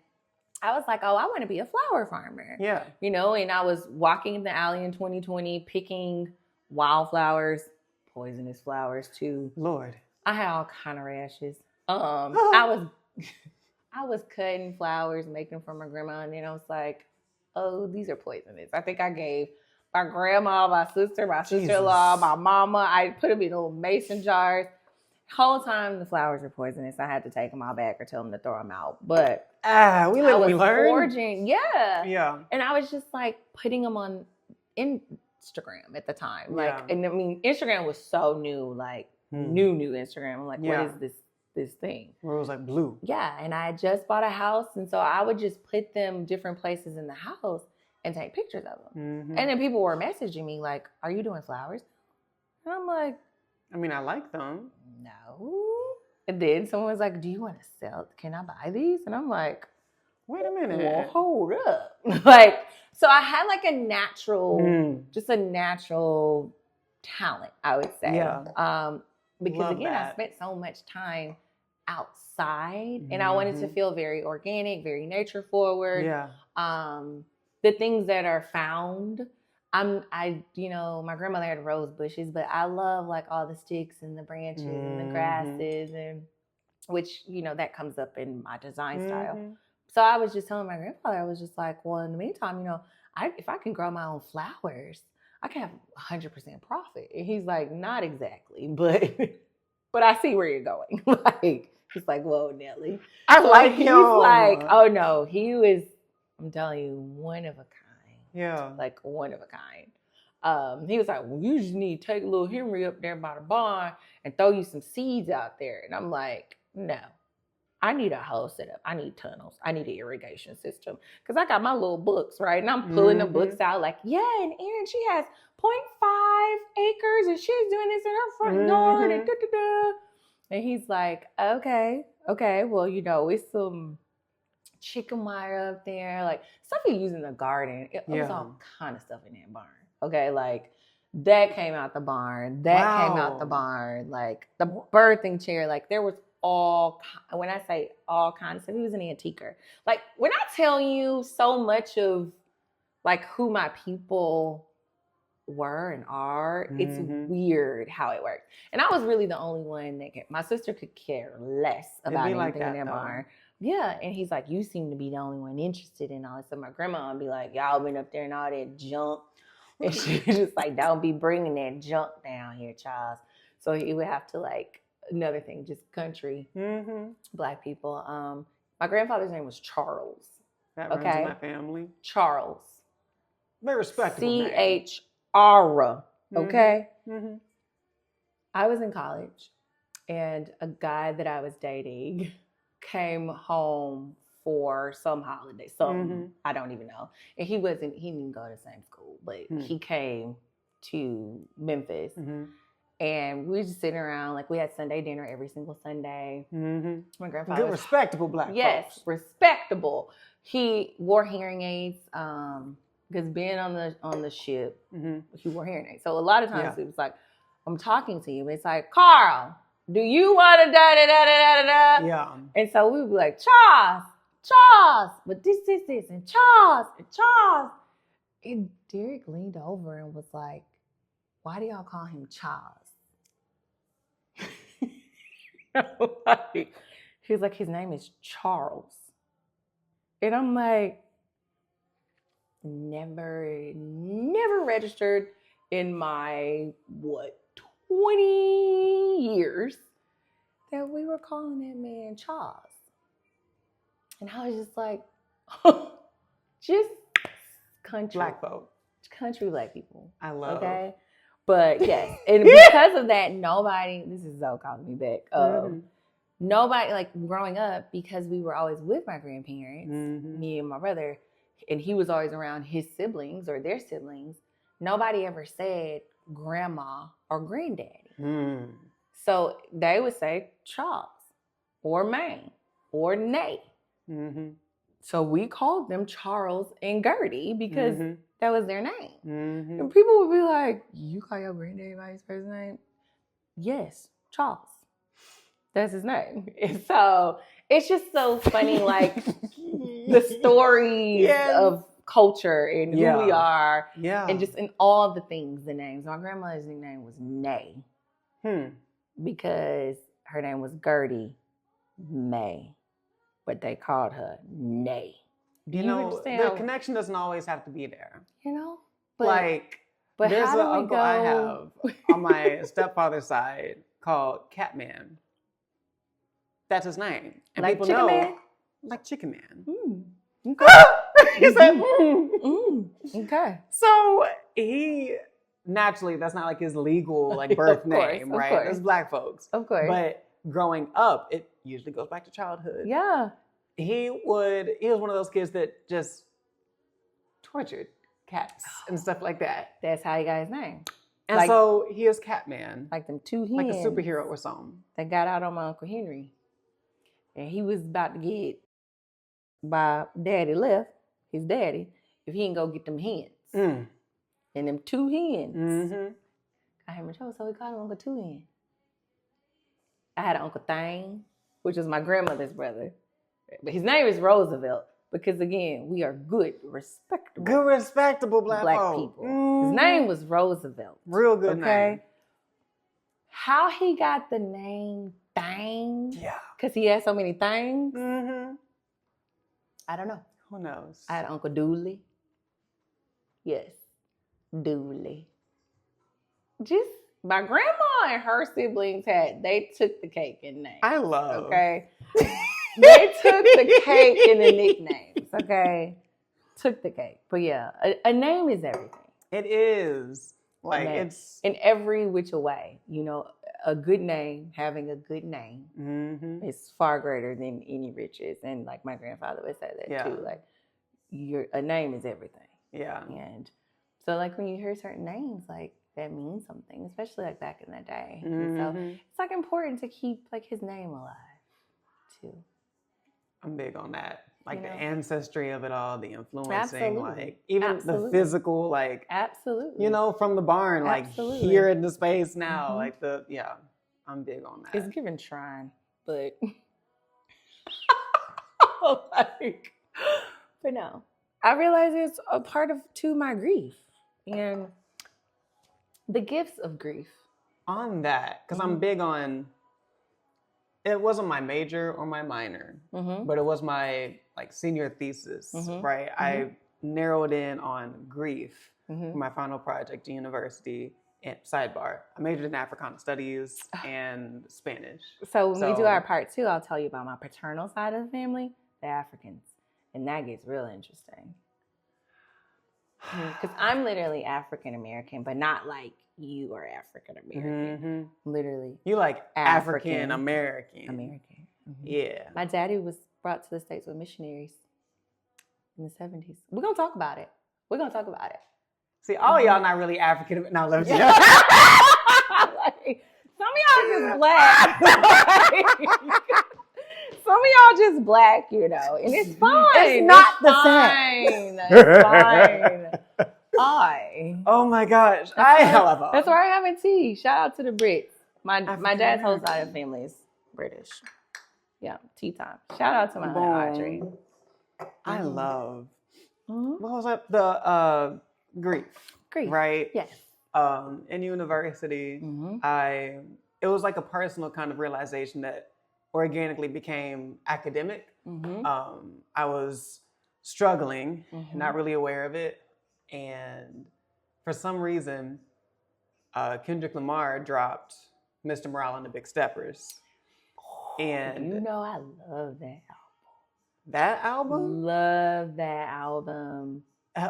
I was like, I want to be a flower farmer. Yeah. And I was walking in the alley in 2020, picking wildflowers, poisonous flowers too. Lord. I had all kind of rashes. I was cutting flowers, making them for my grandma, and then I was like, oh, these are poisonous. I think I gave my grandma, my sister, my sister-in-law, my mama. I put them in little mason jars. Whole time the flowers were poisonous. I had to take them all back or tell them to throw them out. But we learn. Foraging, yeah. And I was just like putting them on Instagram at the time. And I mean, Instagram was so new, like new Instagram. I'm like, what is this thing where it was like blue? Yeah. And I just bought a house, and so I would just put them different places in the house and take pictures of them. And then people were messaging me like, are you doing flowers? And I'm like, I mean, I like them. No. And then someone was like, do you want to sell? Can I buy these? And I'm like, wait a minute. Well, hold up. Like, so I had like a natural talent, I would say. Yeah. Because again, I spent so much time outside and I wanted to feel very organic, very nature forward. Yeah. The things that are found, my grandmother had rose bushes, but I love like all the sticks and the branches and the grasses, and which, that comes up in my design style. So I was just telling my grandfather, I was just like, well, in the meantime, if I can grow my own flowers, I can have 100% profit. And he's like, not exactly, but I see where you're going. Like, he's like, whoa, Nelly. I like him. He's like, oh no, he was, I'm telling you, one of a kind. Yeah. Like one of a kind. He was like, well, you just need to take a little Henry up there by the barn and throw you some seeds out there. And I'm like, no. I need a whole setup. I need tunnels. I need an irrigation system. Because I got my little books, right? And I'm pulling the books out like, yeah, and Erin, she has 0.5 acres and she's doing this in her front yard and da-da-da. And he's like, okay, well, you know, it's some chicken wire up there, like stuff you use in the garden. It was all kind of stuff in that barn. Okay, like that came out the barn. That came out the barn. Like the birthing chair, like there was when I say all kinds of stuff, he was an antiquer. Like when I tell you so much of like who my people were and are, it's weird how it works. And I was really the only one that my sister could care less about anything like in that barn. Yeah, and he's like, you seem to be the only one interested in all this. So my grandma would be like, y'all been up there and all that junk. And she was just like, don't be bringing that junk down here, Charles. So he would have to like, another thing, just country Black people. My grandfather's name was Charles. That runs in my family. Charles. Very respectable name. C.A.R.L. Okay? I was in college and a guy that I was dating came home for some holiday, I don't even know. And he didn't go to the same school, but he came to Memphis. And we were just sitting around, like we had Sunday dinner every single Sunday. My grandfather, good, respectable Black folks. Yes, respectable. He wore hearing aids because being on the ship, he wore hearing aids. So a lot of times it was like, I'm talking to you. It's like, Carl, do you want to da da da da da da? Yeah. And so we would be like, Charles, but this, and Charles. And Derek leaned over and was like, why do y'all call him Charles? He was like, his name is Charles. And I'm like, never registered in my, 20 years that we were calling that man Charles. And I was just like, just country. Black folk. Country Black people. I love. Okay? But yes, and because of that, this is so calling me back. Nobody, like growing up, because we were always with my grandparents, me and my brother, and he was always around his siblings or their siblings, nobody ever said grandma or granddaddy. So they would say Charles or Mane or Nay. So we called them Charles and Gertie because that was their name. And people would be like, you call your granddaddy by his first name? Yes, Charles. That's his name. And so it's just so funny, like the stories of culture and who we are. And just in all the things, the names. My grandmother's nickname was Nay. Because her name was Gertie May. But they called her Nay. Do you understand? The connection doesn't always have to be there. You know? But there's an uncle I have on my stepfather's side called Catman. That's his name. And like people Chicken know. Man? Like Chicken Man. Okay. He said, Okay. So he, naturally, that's not like his legal like birth name, right? Course. It's Black folks. Of course. But growing up, it usually goes back to childhood. Yeah. He was one of those kids that just tortured cats and stuff like that. That's how he got his name. And so he is Catman. Like them two hens. Like a superhero or something. That got out on my Uncle Henry. And he was about to get, by daddy left, his daddy, if he didn't go get them hens. And them two hens. I had him in trouble, so we called him Uncle Two Hen. I had an Uncle Thang, which was my grandmother's brother. But his name is Roosevelt because, again, we are good, respectable. Good, respectable Black people. His name was Roosevelt. Real good name. How he got the name Thang? Yeah. Because he had so many things? I don't know. Who knows? I had Uncle Dooley. Yes. Dooley. Just my grandma and her siblings they took the cake in names. I love. Okay. They took the cake in the nicknames. Okay. Took the cake. But yeah, a name is everything. It is. Like it's in every which way, you know, a good name, having a good name is far greater than any riches. And like my grandfather would say that too. Like a name is everything. Yeah. And so like when you hear certain names, like that means something, especially like back in the day. And so it's like important to keep like his name alive too. I'm big on that. Like the ancestry of it all, the influencing, Absolutely. like even the physical, like absolutely, you know, from the barn, like here in the space now, like I'm big on that. It's given shrine, but but no, I realize it's a part of my grief and the gifts of grief. On that, because I'm big on. It wasn't my major or my minor, but it was my like senior thesis, right? I narrowed in on grief for my final project at university. And sidebar, I majored in Africana Studies and Spanish. So when we do our part 2, I'll tell you about my paternal side of the family, the Africans. And that gets real interesting. Because I'm literally African American, but not like you are African American. Literally. You like African American. Yeah. My daddy was brought to the States with missionaries in the 70s. We're going to talk about it. See, all y'all not really African. Now, let me see. Like, some of y'all just black. Some of y'all just black, you know, and it's fine. It's not the same. It's fine. Oh my gosh. That's why I'm having tea. Shout out to the Brits. My dad's whole side of the family is British. Yeah, tea time. Shout out to my aunt Audrey. I love. What was that? The grief. Right? Yes. In university, it was like a personal kind of realization that organically became academic. I was struggling, not really aware of it. And for some reason, Kendrick Lamar dropped Mr. Morale and the Big Steppers. And you know I love that album. That album? Love that album.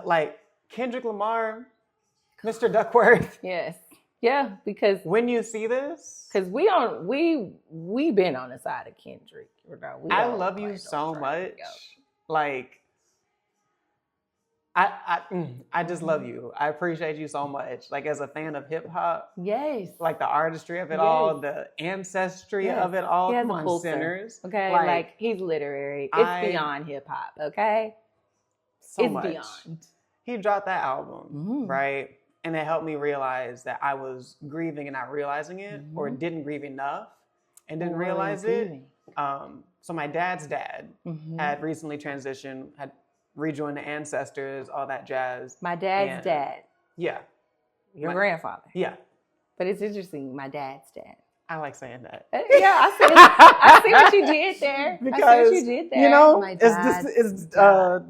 Like Kendrick Lamar, Mr. Duckworth. Yes. Yeah, because when you see this, because we been on the side of Kendrick. I love you so much. Like I just love you. I appreciate you so much. Like as a fan of hip hop. Yes. Like the artistry of it all, the ancestry of it all. Come on, sinners. Okay. Like he's literary. It's beyond hip hop. Okay. It's beyond. He dropped that album, right? And it helped me realize that I was grieving and not realizing it, or didn't grieve enough and didn't realize it. So my dad's dad had recently transitioned, had rejoined the ancestors, all that jazz. My dad's dad. Yeah. Your grandfather. Yeah. But it's interesting, my dad's dad. I like saying that. Yeah, I see what you did there. Because, I see what you did there. You know, it's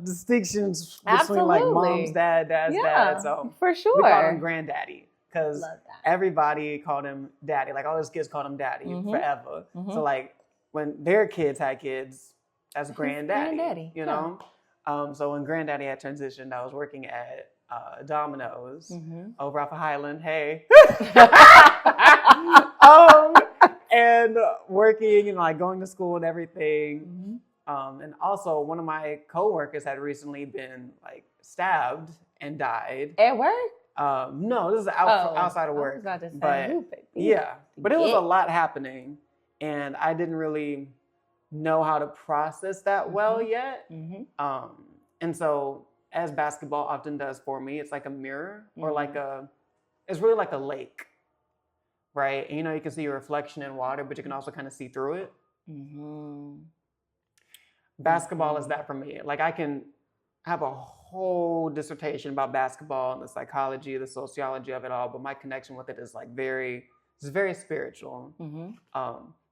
distinctions between like mom's dad, dad's dad. So for sure. We call him granddaddy because everybody called him daddy. Like all his kids called him daddy forever. So like when their kids had kids, that's granddaddy. You know? So when granddaddy had transitioned, I was working at Domino's over off of Highland. Hey. And working and like going to school and everything. And also one of my coworkers had recently been like stabbed and died. At work? No, this is outside of work. I was about to say, but it was a lot happening and I didn't really know how to process that well yet. And so as basketball often does for me, it's like a mirror or it's really like a lake. Right? And, you know, you can see your reflection in water, but you can also kind of see through it. Basketball is that for me. Like I can have a whole dissertation about basketball and the psychology, the sociology of it all, but my connection with it is like very spiritual.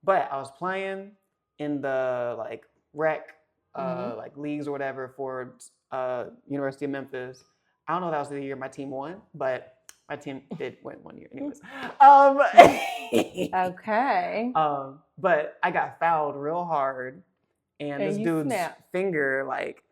But I was playing in the like rec, like leagues or whatever for University of Memphis. I don't know if that was the year my team won, but my team did win one year anyways. Okay. But I got fouled real hard, and this dude's finger like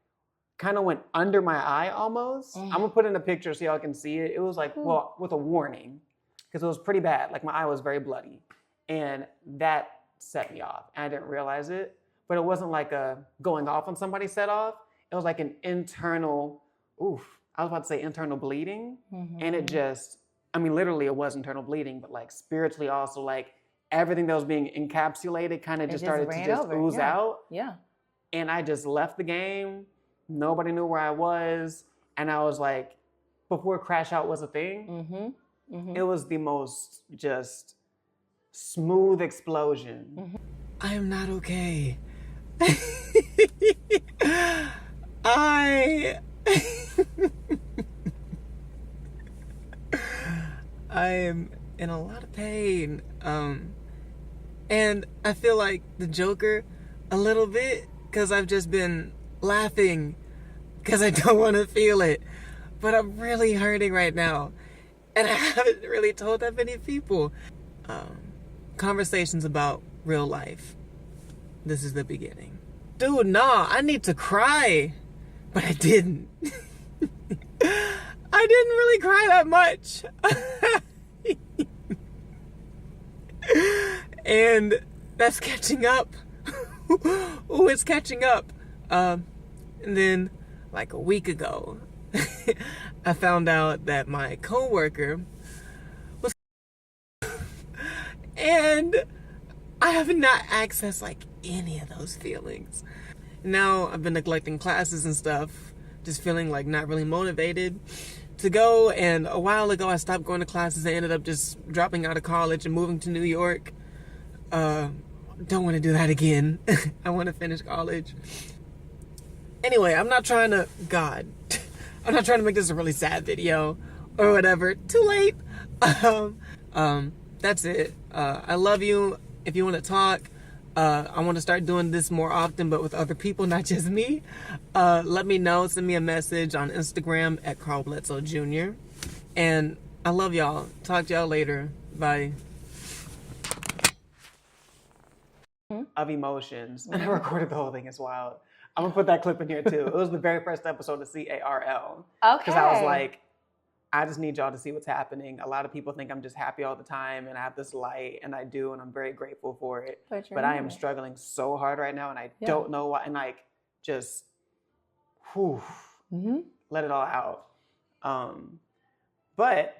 kind of went under my eye almost. I'm gonna put in a picture so y'all can see it. It was like, well, with a warning, because it was pretty bad. Like my eye was very bloody, and that set me off. And I didn't realize it, but it wasn't like a going off on somebody set off. It was like an internal, I was about to say internal bleeding. And it just, I mean, literally it was internal bleeding, but like spiritually also, like everything that was being encapsulated kind of just started to just ooze out. Yeah. And I just left the game. Nobody knew where I was. And I was like, before crash out was a thing, it was the most just smooth explosion. I am not okay. I am in a lot of pain. And I feel like the Joker a little bit because I've just been laughing because I don't want to feel it. But I'm really hurting right now. And I haven't really told that many people. Conversations about real life. This is the beginning. Dude, nah, I need to cry. But I didn't. I didn't really cry that much. And that's catching up. Ooh, it's catching up. And then, like a week ago, I found out that my coworker was and I have not accessed like any of those feelings. Now I've been neglecting classes and stuff, just feeling like not really motivated to go. And a while ago I stopped going to classes and ended up just dropping out of college and moving to New York. Don't want to do that again. I want to finish college. Anyway, I'm not trying to make this a really sad video or whatever. Too late. That's it. I love you. If you want to talk, I want to start doing this more often, but with other people, not just me. Let me know. Send me a message on Instagram at Carl Bledsoe Jr. And I love y'all. Talk to y'all later. Bye. Of emotions. And I recorded the whole thing. It's wild. I'm going to put that clip in here too. It was the very first episode of C.A.R.L. Okay. Because I was like, I just need y'all to see what's happening. A lot of people think I'm just happy all the time and I have this light, and I do, and I'm very grateful for it. But I am struggling so hard right now, and I don't know why. And like, just, let it all out. But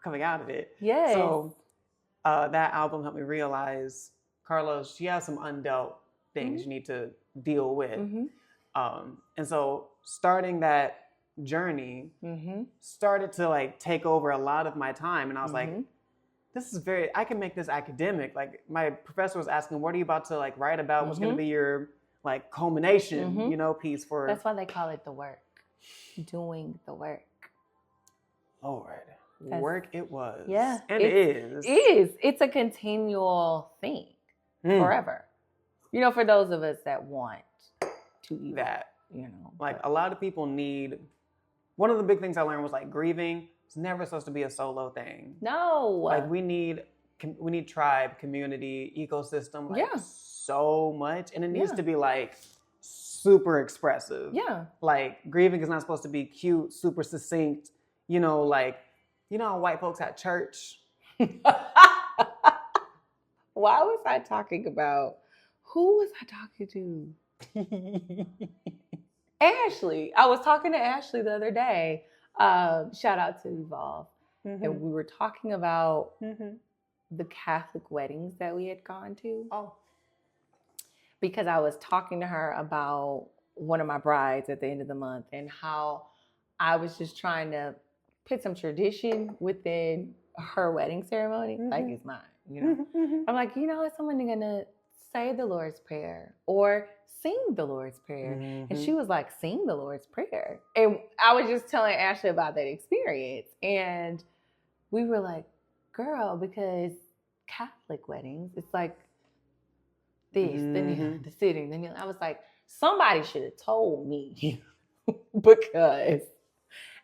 coming out of it. Yes. So that album helped me realize, Carlos, you have some undealt things you need to deal with. And so starting that journey started to like take over a lot of my time, and I was like, this is I can make this academic. Like my professor was asking, what are you about to like write about? What's going to be your like culmination, piece for? That's why they call it the work. Doing the work. Lord, work it was. Yeah. And it is. It's a continual thing forever. For those of us that want to eat that, like a lot of people need. One of the big things I learned was like grieving. It's never supposed to be a solo thing. No. Like we need tribe, community, ecosystem, like so much. And it needs to be like super expressive. Yeah. Like grieving is not supposed to be cute, super succinct, like, how white folks at church. Why was I talking about, who was I talking to? Ashley. I was talking to Ashley the other day. Shout out to Evolve. And we were talking about the Catholic weddings that we had gone to. Oh. Because I was talking to her about one of my brides at the end of the month and how I was just trying to put some tradition within her wedding ceremony. Like it's mine, I'm like, is someone going to say the Lord's Prayer or sing the Lord's Prayer? And she was like, sing the Lord's Prayer. And I was just telling Ashley about that experience. And we were like, girl, because Catholic weddings, it's like this, then the sitting. Then I was like, somebody should have told me because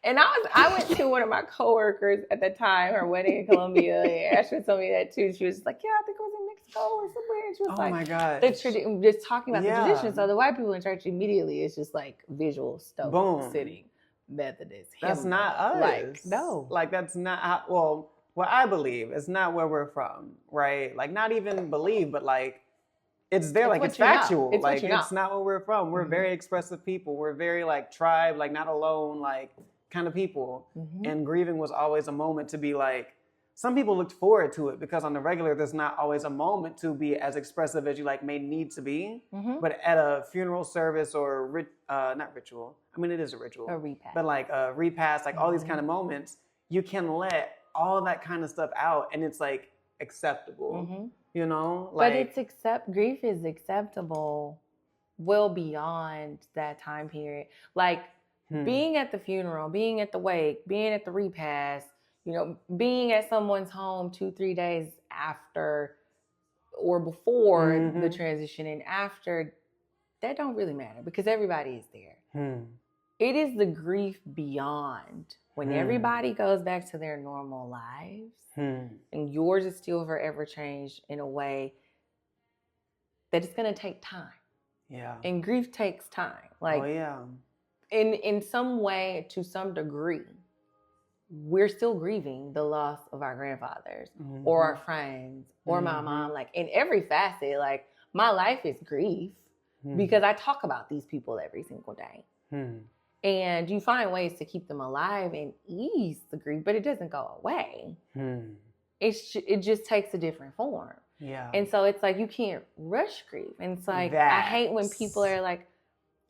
And I went to one of my coworkers at the time, her wedding in Colombia, and Ashley told me that too. She was like, yeah, I think it was in Mexico or somewhere. And she was my God. Just talking about the tradition. So the white people in church immediately is just like visual stuff. Boom. Sitting, Methodist. That's not us. Like, no. Like, that's not how, well, what I believe is not where we're from, right? Like, not even believe, but like, it's there, like, it's factual. It's like, it's not where we're from. We're very expressive people. We're very, like, tribe, like, not alone, like, kind of people. And grieving was always a moment to be like, some people looked forward to it because on the regular, there's not always a moment to be as expressive as you, like, may need to be. But at a funeral service or, not ritual, I mean, it is a ritual. A repast. But, like, a repast, like, all these kind of moments, you can let all that kind of stuff out, and it's, like, acceptable. You know, like, but grief is acceptable well beyond that time period. Like being at the funeral, being at the wake, being at the repast, you know, being at someone's home 2-3 days after or before the transition and after, that don't really matter because everybody is there. It is the grief beyond when everybody goes back to their normal lives. And yours is still forever changed in a way that it's going to take time. Yeah. And grief takes time. Like, in some way, to some degree, we're still grieving the loss of our grandfathers or our friends or my mom. Like, in every facet, like, my life is grief because I talk about these people every single day. And you find ways to keep them alive and ease the grief, but it doesn't go away. It just takes a different form. Yeah. And so it's like you can't rush grief. And it's like, I hate when people are like,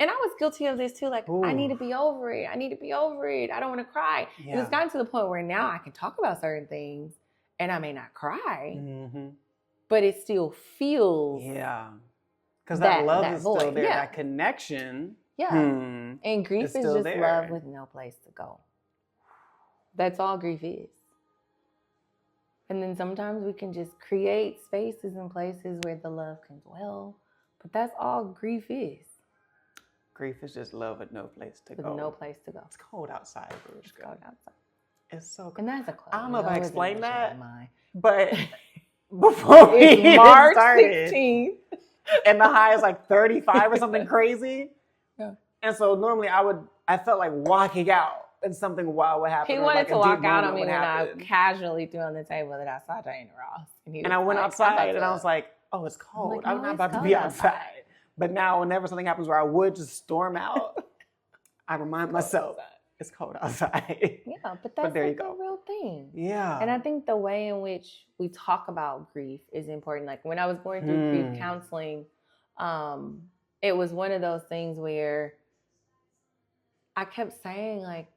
and I was guilty of this too, like, I need to be over it. I need to be over it. I don't want to cry. Yeah. And it's gotten to the point where now I can talk about certain things and I may not cry, but it still feels. Yeah. Because that love is void. Still there, that connection. Yeah. And grief is just there. Love with no place to go. That's all grief is. And then sometimes we can just create spaces and places where the love can dwell. But that's all grief is. Grief is just love with no place to go. With no place to go. It's cold outside, Verushka. It's cold outside. It's so cold. And that's a quote. I don't know if I explained that, but before it's March 16th. And the high is like 35 or something crazy. Yeah. And so normally I felt like walking out and something wild would happen. He wanted to walk out on me when I casually threw on the table that I saw Diana Ross. And I went outside and I was like, oh, it's cold. I'm not about to be outside. But now whenever something happens where I would just storm out, I remind myself, it's cold outside. Yeah, but that's like a real thing. Yeah. And I think the way in which we talk about grief is important. Like when I was going through grief counseling, it was one of those things where I kept saying, like,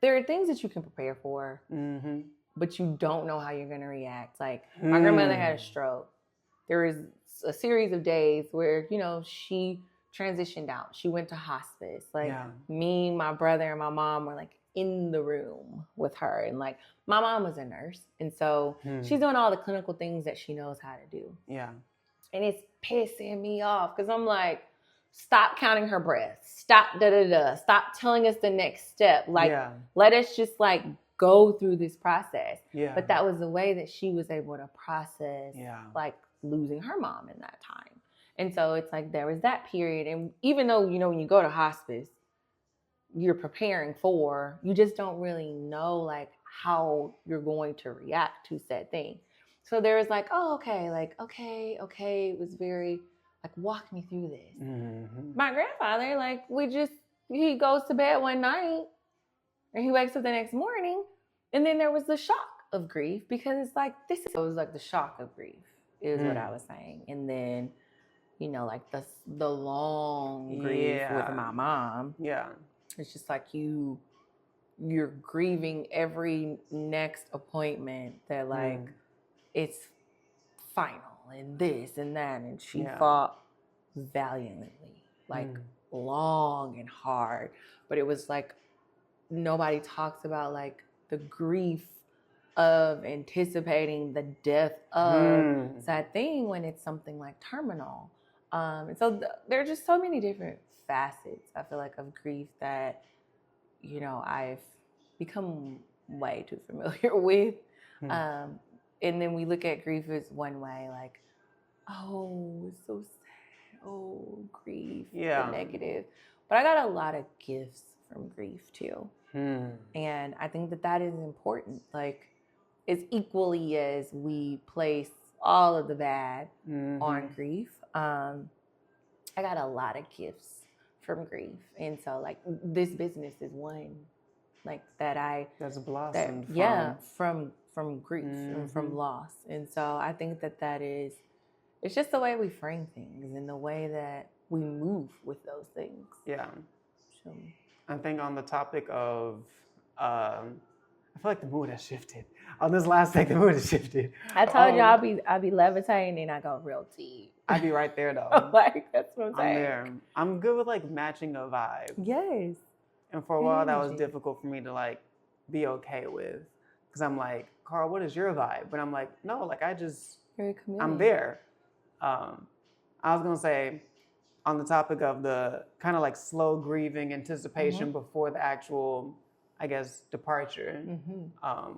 there are things that you can prepare for, but you don't know how you're going to react. Like, my grandmother had a stroke. There was a series of days where, you know, she transitioned out. She went to hospice. Like, me, my brother, and my mom were, like, in the room with her. And, like, my mom was a nurse. And so she's doing all the clinical things that she knows how to do. Yeah. And it's pissing me off because I'm like, stop counting her breaths. Stop da-da-da. Stop telling us the next step. Like, let us just, like, go through this process. Yeah. But that was the way that she was able to process, like, losing her mom in that time. And so it's like there was that period. And even though, you know, when you go to hospice, you're preparing for, you just don't really know, like, how you're going to react to said thing. So there was like, oh, okay, like, okay. It was very, like, walk me through this. My grandfather, like, he goes to bed one night and he wakes up the next morning. And then there was the shock of grief because it's like, it was like the shock of grief is what I was saying. And then, you know, like the long grief with my mom. Yeah. It's just like you're grieving every next appointment that, like, it's final and this and that. And she fought valiantly, like, long and hard. But it was like nobody talks about, like, the grief of anticipating the death of that thing when it's something like terminal. And so there are just so many different facets, I feel like, of grief that I've become way too familiar with. And then we look at grief as one way, like, oh, it's so sad. Oh, grief, the negative. But I got a lot of gifts from grief too. And I think that is important. Like, as equally as we place all of the bad on grief, I got a lot of gifts from grief. And so, like, this business is one, like, that's blossomed from grief and from loss. And so I think that is, it's just the way we frame things and the way that we move with those things. Yeah. So I think on the topic of, I feel like the mood has shifted. On this last thing, the mood has shifted. I told you I'll be levitating and I go real deep. I'd be right there though. Like, that's what I'm saying. I'm there. I'm good with like matching a vibe. Yes. And for a while that was difficult for me to like be okay with. Because I'm like, Carl, what is your vibe? But I'm like, no, like I'm there. I was gonna say, on the topic of the kind of like slow grieving anticipation before the actual, I guess, departure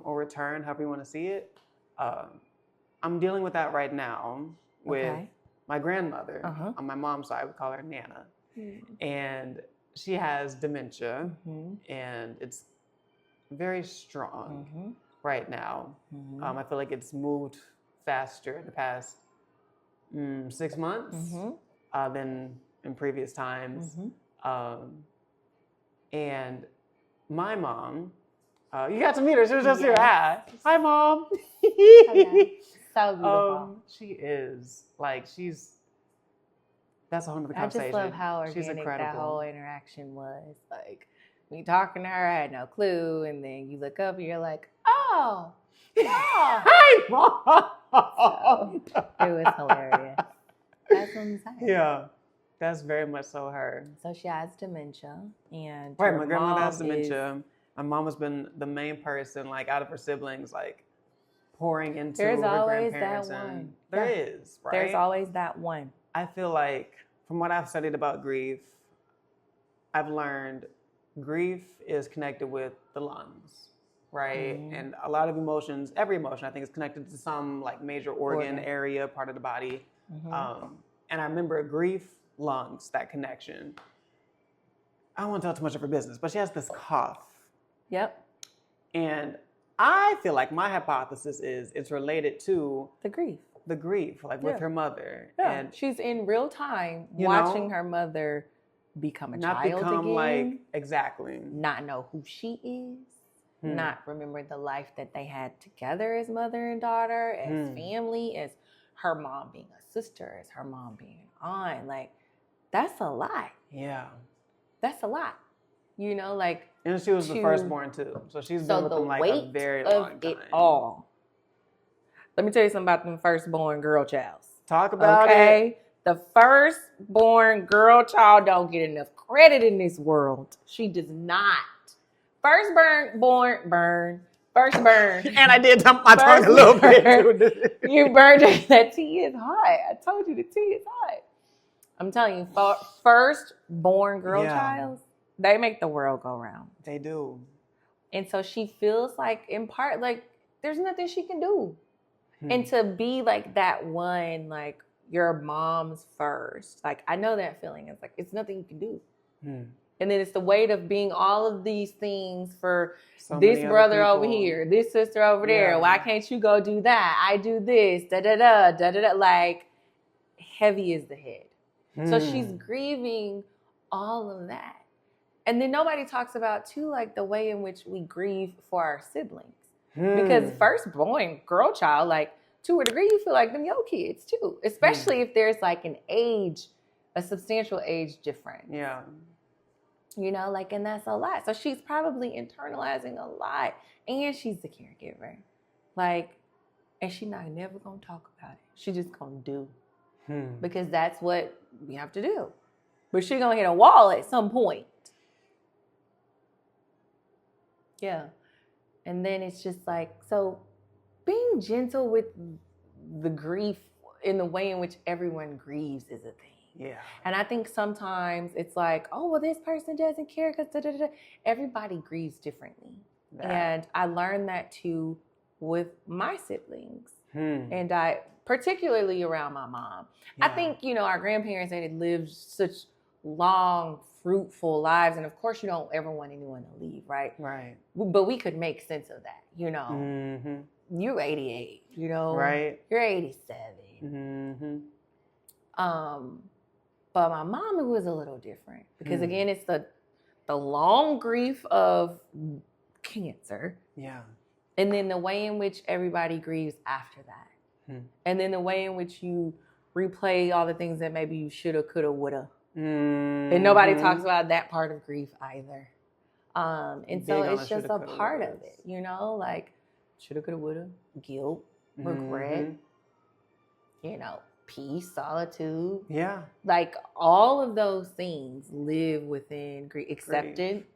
or return, however you want to see it. I'm dealing with that right now with my grandmother on my mom's side. We call her Nana. And she has dementia and it's very strong right now. I feel like it's moved faster in the past 6 months than in previous times. And my mom, you got to meet her. She was just here. Hi, Mom. So beautiful. She is. Like, that's a whole other conversation. I just love how organic that whole interaction was. Like, me talking to her, I had no clue. And then you look up and you're like, oh. Hi, Mom. So, it was hilarious. That's what I'm saying. Yeah. That's very much so her. So she has dementia, and my grandmother has dementia. My mom has been the main person, like, out of her siblings, like, pouring into her grandparents. There is, right? There's always that one. I feel like, from what I've studied about grief, I've learned grief is connected with the lungs, right? And a lot of emotions, every emotion, I think, is connected to some, like, major organ area, part of the body. And I remember grief, lungs, that connection. I don't want to tell too much of her business, but she has this cough. Yep. And I feel like my hypothesis is it's related to the grief, like with her mother. Yeah. And she's in real time watching her mother become a child again. Like, exactly. Not know who she is. Not remember the life that they had together as mother and daughter, as family, as her mom being a sister, as her mom being an aunt. Like, that's a lot. Yeah. That's a lot. You know, like. And she was the firstborn too. So she's been with them like a very long time. It all. Let me tell you something about them firstborn girl childs. Talk about it. The firstborn girl child don't get enough credit in this world. She does not. Firstborn. And I did dump my tongue a little bit. You burned it. That tea is hot. I told you the tea is hot. I'm telling you, firstborn girl child, they make the world go round. They do. And so she feels like, in part, like, there's nothing she can do. And to be like that one, like, your mom's first. Like, I know that feeling. It's like, it's nothing you can do. And then it's the weight of being all of these things for this brother over here, this sister over there. Why can't you go do that? I do this, da-da-da. Like, heavy is the head. So she's grieving all of that. And then nobody talks about, too, like, the way in which we grieve for our siblings. Because firstborn girl child, like, to a degree, you feel like them your kids, too. Especially if there's, like, a substantial age difference. Yeah. You know, like, and that's a lot. So she's probably internalizing a lot. And she's the caregiver. Like, and she's never going to talk about it. She just going to do. Because that's what we have to do. But she's going to hit a wall at some point. Yeah. And then it's just like, so being gentle with the grief in the way in which everyone grieves is a thing. Yeah. And I think sometimes it's like, oh, well, this person doesn't care because everybody grieves differently. And I learned that too with my siblings. And I, particularly around my mom. Yeah. I think, our grandparents, they had lived such long, fruitful lives. And of course, you don't ever want anyone to leave, right? Right. But we could make sense of that, You're 88, Right. You're 87. But my mom, it was a little different. Because again, it's the long grief of cancer. Yeah. And then the way in which everybody grieves after that. And then the way in which you replay all the things that maybe you shoulda, coulda, woulda. And nobody talks about that part of grief either. And so it's just a part of it, like shoulda, coulda, woulda, guilt, regret, peace, solitude. Yeah. Like all of those things live within grief. Acceptance,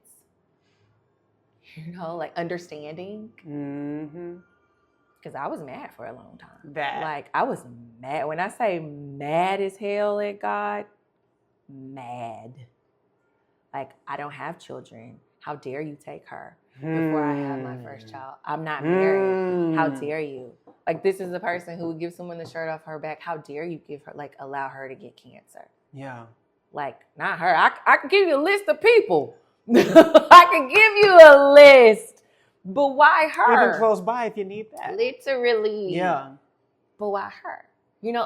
like understanding. Because I was mad for a long time. Like, I was mad. When I say mad as hell at God, mad. Like, I don't have children. How dare you take her before I have my first child? I'm not married. How dare you? Like, this is the person who would give someone the shirt off her back. How dare you allow her to get cancer? Yeah. Like, not her. I can give you a list of people. I can give you a list. But why her? Even close by if you need that. Literally. Yeah. But why her?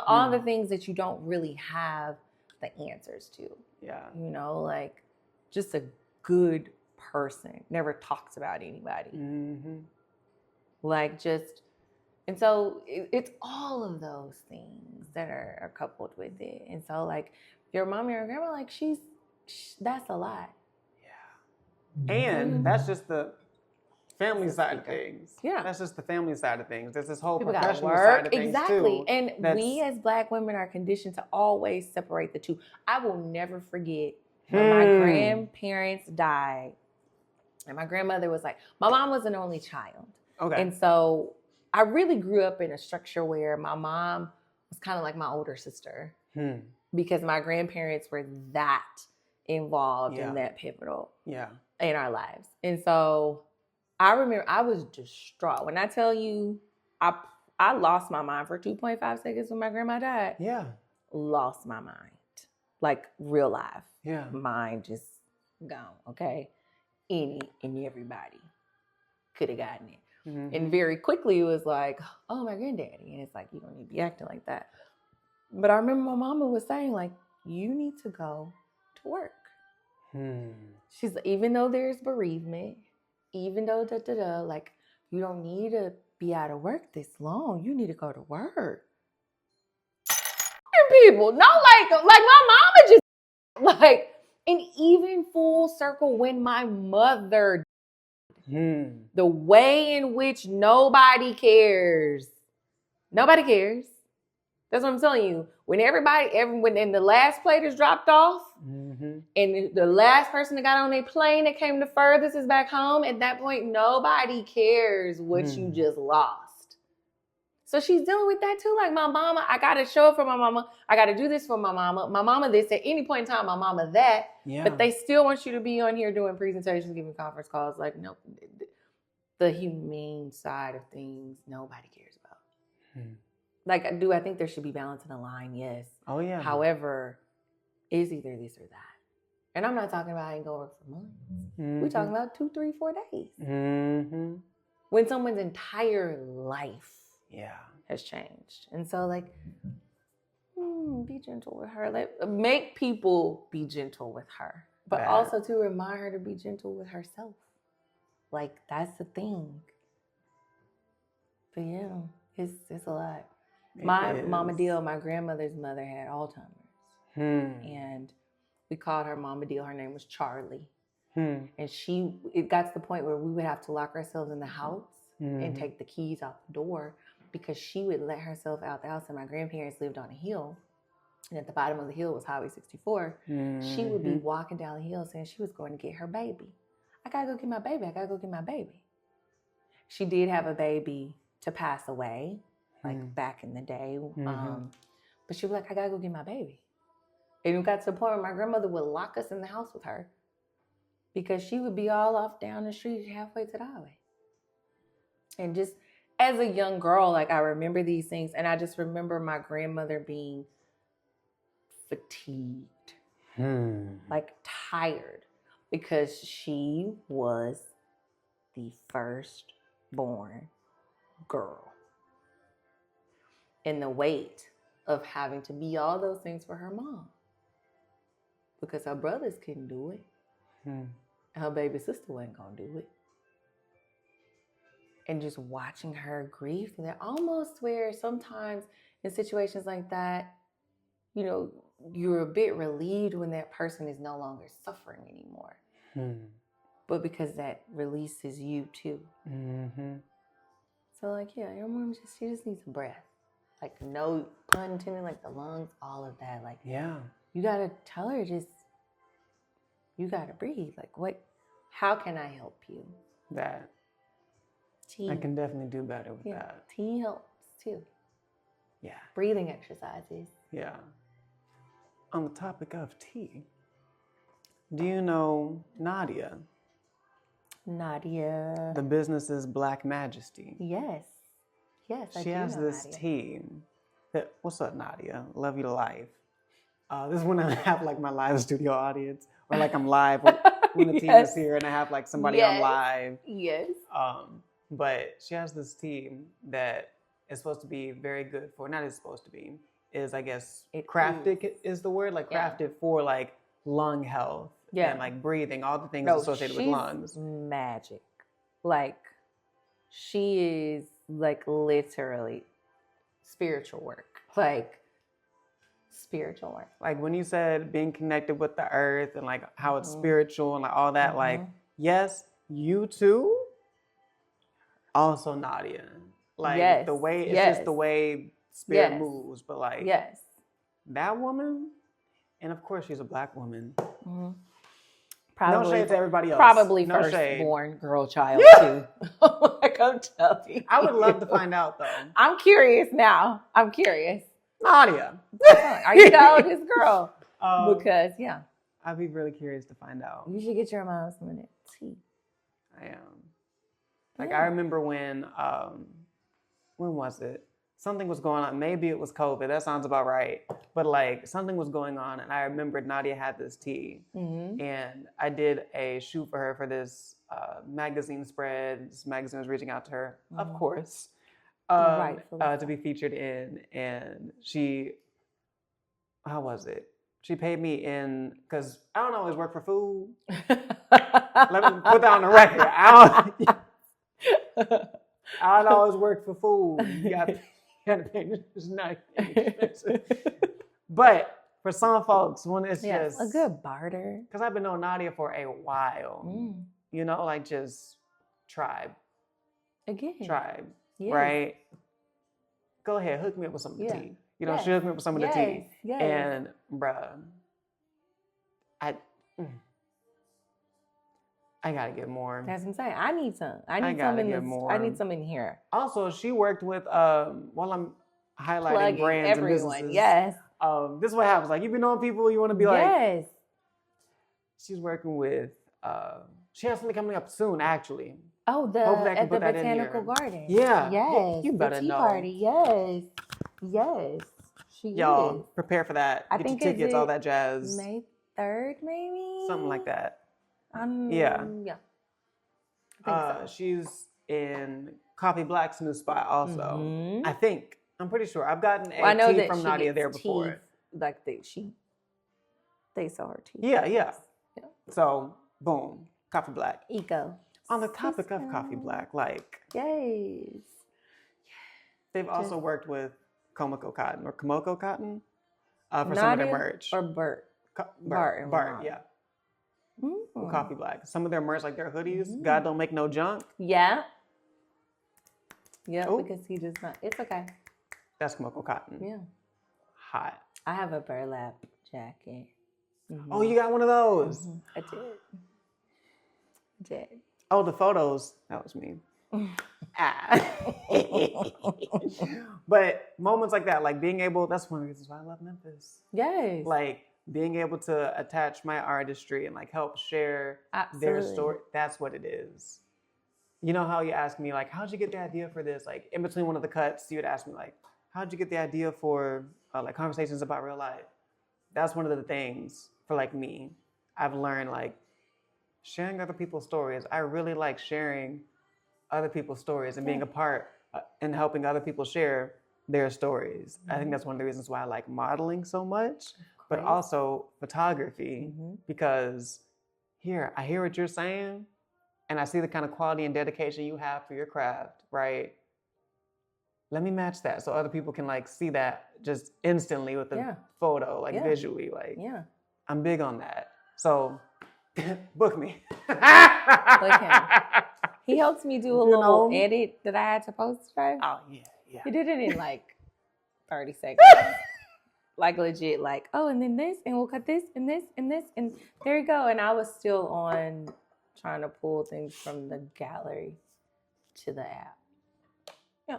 All the things that you don't really have the answers to. Yeah. Like just a good person. Never talks about anybody. Like just, and so it's all of those things that are coupled with it. And so like your mom or your grandma, like that's a lot. Yeah. And that's just the family side of things. Yeah. That's just the family side of things. There's this whole professional side of things too. And we as Black women are conditioned to always separate the two. I will never forget when my grandparents died. And my grandmother was like, my mom was an only child. Okay. And so I really grew up in a structure where my mom was kind of like my older sister. Because my grandparents were that involved and that pivotal in our lives. And so I remember I was distraught. When I tell you, I lost my mind for 2.5 seconds when my grandma died. Yeah. Lost my mind. Like real life. Yeah. Mind just gone, okay? Any and everybody could have gotten it. And very quickly it was like, oh, my granddaddy. And it's like, you don't need to be acting like that. But I remember my mama was saying like, you need to go to work. She's like, even though there's bereavement, even though like you don't need to be out of work this long. You need to go to work. People, no, like my mama just like, and even full circle when my mother, the way in which nobody cares. Nobody cares. That's what I'm telling you. When when the last plate is dropped off, and the last person that got on a plane that came the furthest is back home, at that point, nobody cares what you just lost. So she's dealing with that too. Like my mama, I got to show up for my mama. I got to do this for my mama. My mama this at any point in time, my mama that. Yeah. But they still want you to be on here doing presentations, giving conference calls. Like, no, the humane side of things, nobody cares about. Like, I think there should be balance in the line? Yes. Oh, yeah. However, it's either this or that. And I'm not talking about I ain't go work for months. We're talking about 2, 3, 4 days. When someone's entire life has changed. And so, like, be gentle with her. Make people be gentle with her. But also to remind her to be gentle with herself. Like, that's the thing. But yeah, it's a lot. My Mama Deal, my grandmother's mother, had Alzheimer's. And we called her Mama Deal. Her name was Charlie. And it got to the point where we would have to lock ourselves in the house and take the keys out the door because she would let herself out the house. And my grandparents lived on a hill. And at the bottom of the hill was Highway 64. She would be walking down the hill saying she was going to get her baby. I got to go get my baby. I got to go get my baby. She did have a baby to pass away, like back in the day. But she was like, I got to go get my baby. And it got to the point where my grandmother would lock us in the house with her because she would be all off down the street halfway to the highway. And just as a young girl, like I remember these things, and I just remember my grandmother being fatigued, like tired, because she was the firstborn girl. And the weight of having to be all those things for her mom. Because her brothers couldn't do it. And her baby sister wasn't going to do it. And just watching her grieve through that, almost where sometimes in situations like that, you know, you're a bit relieved when that person is no longer suffering anymore. But because that releases you too. So like, yeah, your mom she just needs a breath. Like, no pun intended, like the lungs, all of that. Like, yeah, you got to tell her you got to breathe. Like, how can I help you? That. Tea. I can definitely do better with that. Tea helps too. Yeah. Breathing exercises. Yeah. On the topic of tea, do you know Nadia? Nadia. The business is Black Majesty. Yes. Yes, she has this Nadia. tea. What's up, Nadia? Love you to life. This is when I have like my live studio audience, or like I'm live when the team is here and I have like somebody on live. Yes. But she has this tea that is supposed to be very good for, not is supposed to be, is I guess crafted is the word, like crafted for like lung health and like breathing, all the things associated with lungs. Magic. Like, she is like literally spiritual work. Like, spiritual work. Like when you said being connected with the earth and like how it's spiritual and like all that, like, yes, you too. Also Nadia. Like the way, it's just the way spirit moves. But like, that woman, and of course she's a Black woman. Probably, no shade to everybody else. Probably no firstborn girl child too. Like, I'm telling you. I would love to find out though. I'm curious now. I'm curious. Nadia. Are you the oldest girl? Because I'd be really curious to find out. You should get your mom some of that tea. I am. Like I remember when was it? Something was going on. Maybe it was COVID. That sounds about right. But like something was going on, and I remembered Nadia had this tea, and I did a shoot for her for this magazine spread. This magazine was reaching out to her, of course, to be featured in. And she, how was it? She paid me in, because I don't always work for food. Let me put that on the record. I don't always work for food. You got to pay. It's not expensive. But for some folks, when it's just a good barter. Because I've been knowing Nadia for a while. You know, like just tribe. Right? Go ahead, hook me up with some of the tea. You know, she hooked me up with some of the tea. And bruh, I gotta get more. That's what I'm saying. I need some. I need some in here. Also, she worked with while I'm highlighting brands and businesses. Yes. This is what happens. Like, you've been knowing people, you want to be like, yes. She's working with. She has something coming up soon, actually. Oh, at the Botanical Garden. Yeah. Yes. You better the tea know. Party. Yes. Yes. Y'all prepare for that. Get your tickets, all that jazz. May 3rd, maybe. Something like that. Yeah. I think so. She's in Coffee Black's new spot also. I think. I'm pretty sure. I've gotten a tea from Nadia there before. Like they sell her tea. Yeah. So, boom. Coffee Black. Eco. On the topic of Coffee Black, like. Yes. They've also worked with Komoko Cotton for some of their merch. Or Bart. Bart, yeah. Coffee Black. Some of their merch, like their hoodies, God don't make no junk. Yeah. Yeah, because he does not. It's okay. That's Komoko Cotton. Yeah. Hot. I have a burlap jacket. Oh, you got one of those? I did. Oh, the photos. That was me. But moments like that, like being able, that's one of the reasons why I love Memphis. Yes. Like being able to attach my artistry and like help share their story, that's what it is. You know how you ask me like, how'd you get the idea for this? Like in between one of the cuts, you would ask me like, how'd you get the idea for like conversations about real life? That's one of the things for like me. I've learned like sharing other people's stories. I really like sharing other people's stories and being a part and helping other people share their stories. I think that's one of the reasons why I like modeling so much, but also photography, because I hear what you're saying and I see the kind of quality and dedication you have for your craft, right? Let me match that so other people can like see that just instantly with a photo, like visually, like I'm big on that. So book me. Book him. He helps me do a little edit that I had to post today. Oh yeah. He did it in like 30 seconds. Like legit, like, oh, and then this, and we'll cut this, and this, and this, and there you go. And I was still on trying to pull things from the gallery to the app. Yeah.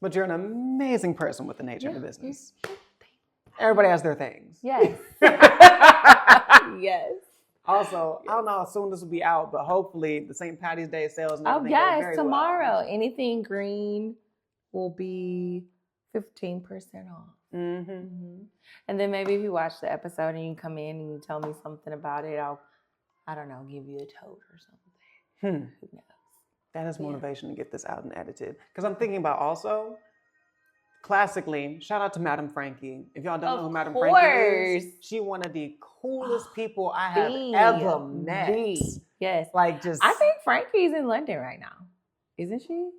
But you're an amazing person with the nature of the business. Everybody has their things. Yes. Yes. Also, I don't know how soon this will be out, but hopefully the St. Patty's Day sales and everything go very tomorrow. well. Anything green will be 15% off. And then maybe if you watch the episode and you come in and you tell me something about it, I don't know, give you a tote or something. Who knows? That is motivation to get this out and edited. Because I'm thinking about also, classically, shout out to Madame Frankie. If y'all don't know who Madame Frankie is, she one of the coolest people I have ever met. Yes. Like just I think Frankie's in London right now. Isn't she?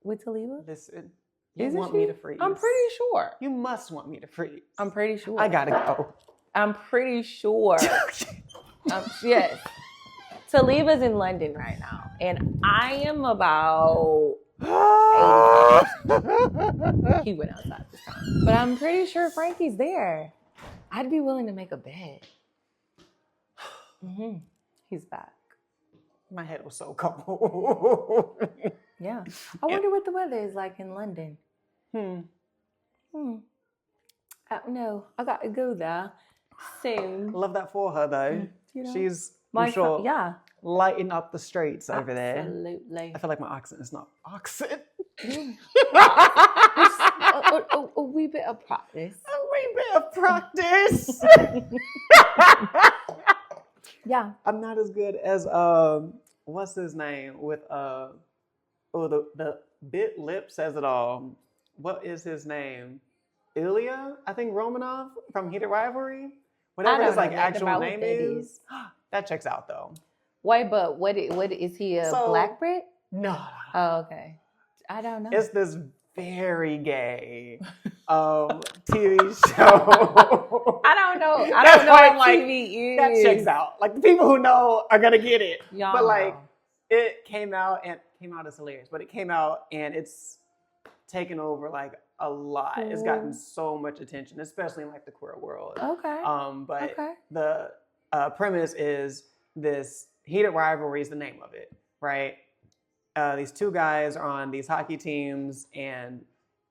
With Taliba? Listen, you want me to freeze. I'm pretty sure. You must want me to freeze. I'm pretty sure. I gotta go. I'm pretty sure. Yes. Taliba's in London right now. And I am about 80. He went outside this time. But I'm pretty sure Frankie's there. I'd be willing to make a bet. He's back. My head was so cold. Yeah. I wonder what the weather is like in London. I don't know. I got to go there soon. Love that for her, though. You know, She's, I'm sure, lighting up the streets over there. Absolutely. I feel like my accent is not accent. A wee bit of practice. A wee bit of practice. Yeah. I'm not as good as what's his name with the bit lip says it all. What is his name? Ilya, I think Romanov from Heated Rivalry. Whatever his like actual name is. That checks out though. Wait, but what is he a black Brit? No. Oh, okay. I don't know. It's this very gay TV show. I don't know. I don't know what TV is. That checks out. Like the people who know are gonna get it. Y'all but like know. it came out as hilarious. But it came out and it's taken over like a lot. Ooh. It's gotten so much attention, especially in like the queer world. Okay. But the premise is this Heated Rivalry is the name of it, right? These two guys are on these hockey teams and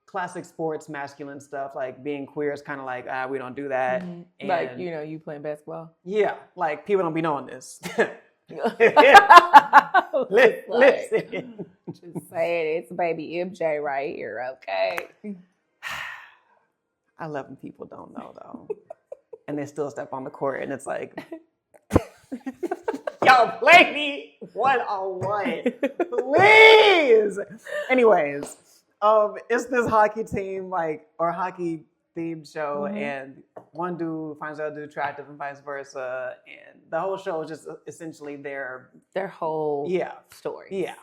classic sports masculine stuff, like being queer is kind of like, we don't do that. Mm-hmm. And like, you playing basketball? Yeah, like people don't be knowing this. Listen. Just saying, it's baby MJ right here, okay? I love when people don't know though. And they still step on the court and it's like, yo, play me one-on-one, please. Anyways, it's this hockey team, or hockey themed show, and one dude finds the other dude attractive and vice versa, and the whole show is just essentially their whole story. Yeah,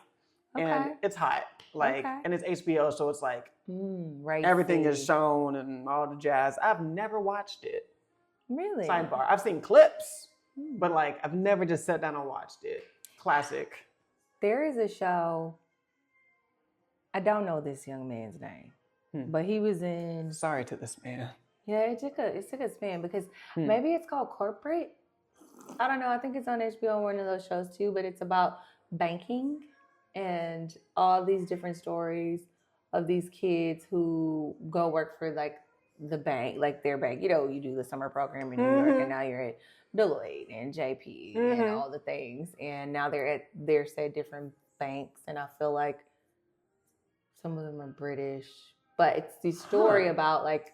okay. And it's hot, and it's HBO, so it's like everything is shown and all the jazz. I've never watched it. Really? Sidebar. I've seen clips. But I've never just sat down and watched it. Classic. There is a show. I don't know this young man's name, but he was in. Sorry to this man. Yeah, it took a spin because maybe it's called Corporate. I don't know. I think it's on HBO, one of those shows too. But it's about banking and all these different stories of these kids who go work for the bank, like their bank. You know, you do the summer program in New York, and now you're at Deloitte and JP and all the things, and now they're say different banks, and I feel like some of them are British, but it's the story about like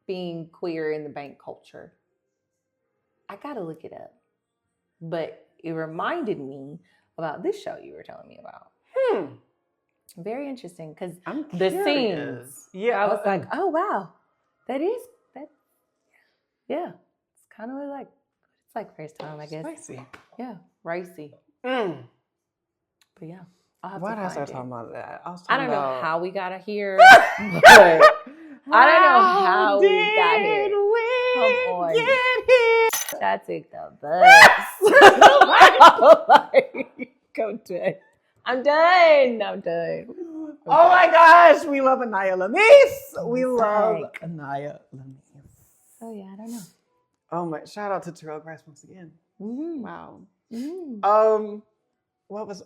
being queer in the bank culture. I gotta look it up, but it reminded me about this show you were telling me about. Very interesting because the scenes. Yeah, I was like, oh wow, that. Yeah, it's kind of like first time, I guess. Spicy. Yeah, ricey. But yeah, I'll have why to did I start find talking about that? I don't know how we got here, but I don't know how we got here. Come on, get here. I took the bus. Go done. I'm done. Oh my gosh, we love Anaya Lamise. We love Anaya Lamise. Oh yeah, I don't know. Oh my! Shout out to Terrell Grass once again. Wow. What was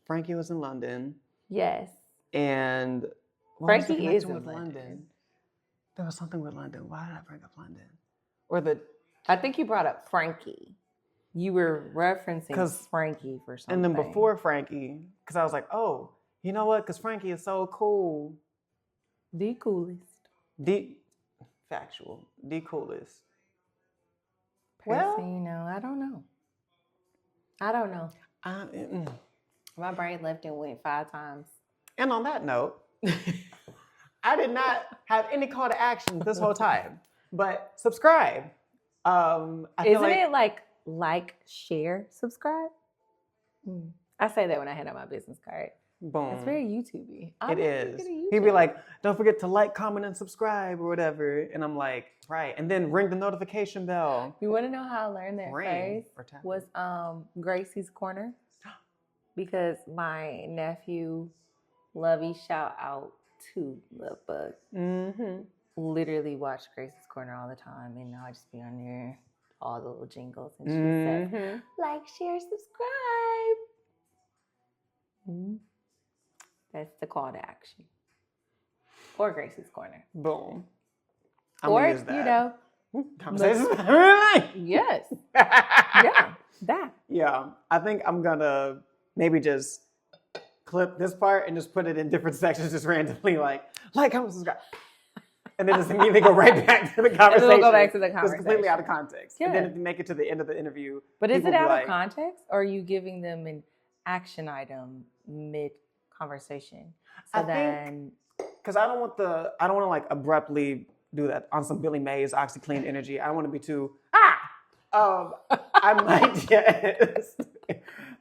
Frankie was in London. Yes. And Frankie is with in London. There was something with London. Why did I bring up London? I think you brought up Frankie. You were referencing Frankie for something. And then before Frankie, because I was like, oh, you know what? Because Frankie is so cool. The coolest. Factual. The coolest. Person, you know, I don't know. My brain left and went 5 times. And on that note, I did not have any call to action this whole time. But subscribe. Isn't it like, share, subscribe? I say that when I hand out my business card. Boom. It's very YouTube-y. It is. He'd be like, don't forget to like, comment, and subscribe or whatever. And I'm like, right. And then ring the notification bell. You want to know how I learned that phrase? Was Gracie's Corner. Because my nephew, Lovey, shout out to Lovebug, literally watched Gracie's Corner all the time. And I'll just be on there, all the little jingles. And she says, like, share, subscribe. That's the call to action. Or Gracie's Corner. Boom. Or, you know. Conversations. Yes. Yeah, that. Yeah. I think I'm going to maybe just clip this part and just put it in different sections just randomly, like, comment, subscribe. And then just immediately go right back to the conversation. We'll go back to the conversation. Just completely out of context. Yeah. And then if you make it to the end of the interview. But is it out of context? Or are you giving them an action item mid-conversation? Because I don't want to like abruptly do that on some Billy Mays OxyClean energy. I don't want to be too, I might just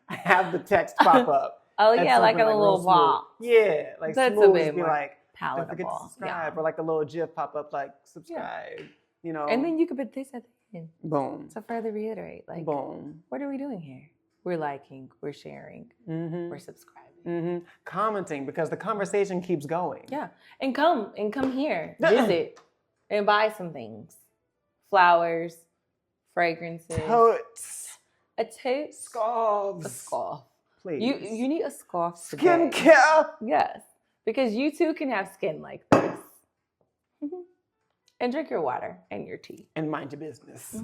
have the text pop up. Oh yeah, like a little walk. Yeah, like that's smooth, a bit be more like, palatable. Don't forget to subscribe, or like the little GIF pop up, like subscribe. Yeah. You know, and then you could put this at the end. Boom. To further reiterate, like, boom. What are we doing here? We're liking, we're sharing, we're subscribing, commenting, because the conversation keeps going. Yeah, and come here, visit, and buy some things, flowers, fragrances, totes, a tote, scarves, a scarf. Please. You need a scarf. Skincare. Yes, because you too can have skin like this. And drink your water and your tea. And mind your business.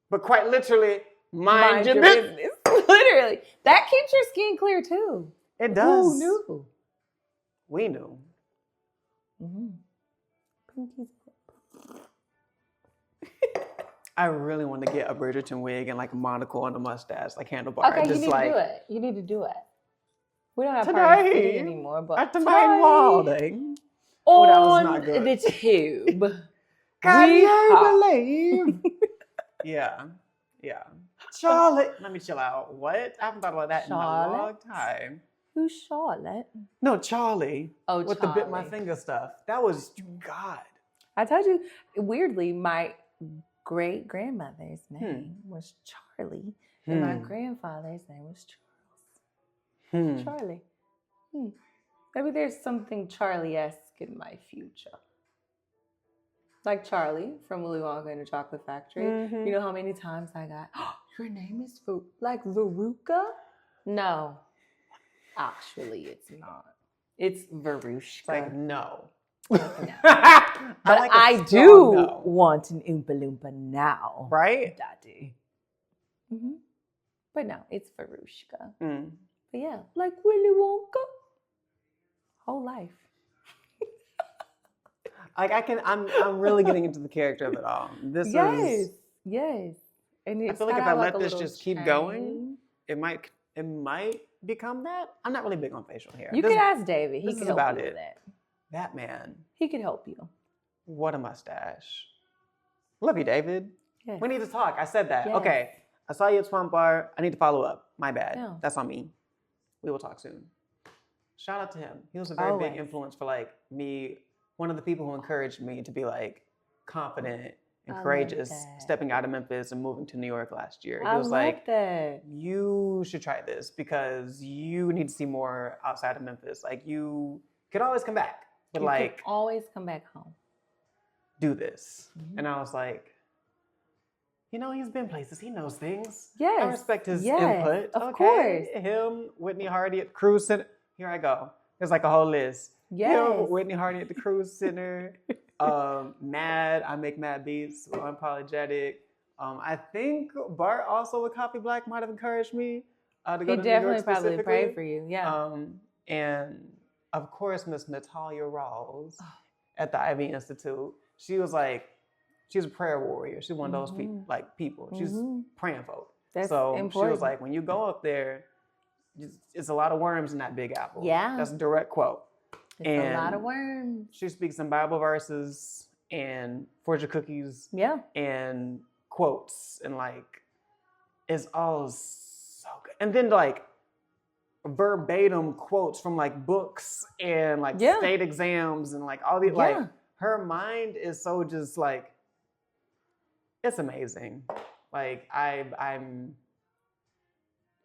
But quite literally, mind your business. Literally. That keeps your skin clear too. It does. Who knew? We knew. I really want to get a Bridgerton wig and like a monocle and a mustache, like handlebar. Okay, just you need to do it. We don't have today, Party City anymore, but at the Mane Wildling. On the tube. Can you believe? Yeah. Charlotte. Let me chill out. What? I haven't thought about that in a long time. Who's Charlotte? No, Charlie. Oh, with Charlie. The bit my finger stuff. That was God. I told you, weirdly, my great-grandmother's name was Charlie, and my grandfather's name was Charles. Charlie. Maybe there's something Charlie-esque in my future. Like Charlie from Willy Wonka and the Chocolate Factory. You know how many times I got, your name is like Verushka? No. Actually, it's not. It's Verushka. It's like, no. No. But like I do want an Oompa Loompa now. Right? Daddy. Mm-hmm. But no, it's Verushka. Mm. But yeah, like Willy Wonka. Whole life. Like I'm really getting into the character of it all. Yes. And I feel like if I let this just keep going, it might become that. I'm not really big on facial hair. You could ask David. He could help you with that. That man. He could help you. What a mustache. Love you, David. Yes. We need to talk. I said that. Yes. Okay. I saw you at Swamp Bar. I need to follow up. My bad. No. That's on me. We will talk soon. Shout out to him. He was a very big influence for like me. One of the people who encouraged me to be like confident and courageous stepping out of Memphis and moving to New York last year. He was like, you should try this because you need to see more outside of Memphis. Like you could always come back, but you could always come back home. Do this. Mm-hmm. And I was like, he's been places. He knows things. Yes. I respect his input. Of course. Him, Whitney Hardy at Cruise Center. Here I go. There's like a whole list. Yes. Whitney Hardy at the Cruise Center. Mad. I make mad beats. Unapologetic. I think Bart also with Coffee Black might have encouraged me to go to New York. He definitely probably prayed for you. Yeah. And of course, Miss Natalia Rawls at the Ivy Institute. She was like, she's a prayer warrior. She's one of those people. She's praying for. That's important. She was like, when you go up there, it's a lot of worms in that Big Apple. Yeah. That's a direct quote. It's a lot of worms. She speaks in Bible verses and fortune cookies. Yeah. And quotes and like, it's all so good. And then like verbatim quotes from like books and like state exams and like all these like her mind is so just like, it's amazing. Like I'm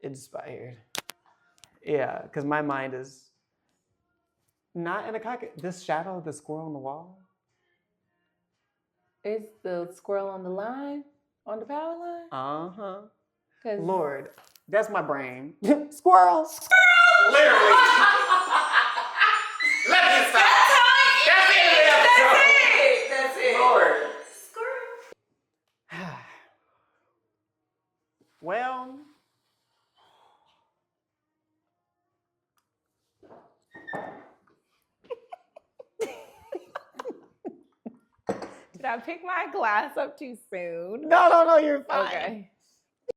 inspired. Yeah, because my mind is not in a cock. This shadow, the squirrel on the wall. It's the squirrel on the line, on the power line. Uh-huh. Lord, that's my brain. Squirrel. Literally. Let me stop. That's it. That's it. Lord. Squirrel. Well. Did I pick my glass up too soon? No, you're fine. Okay.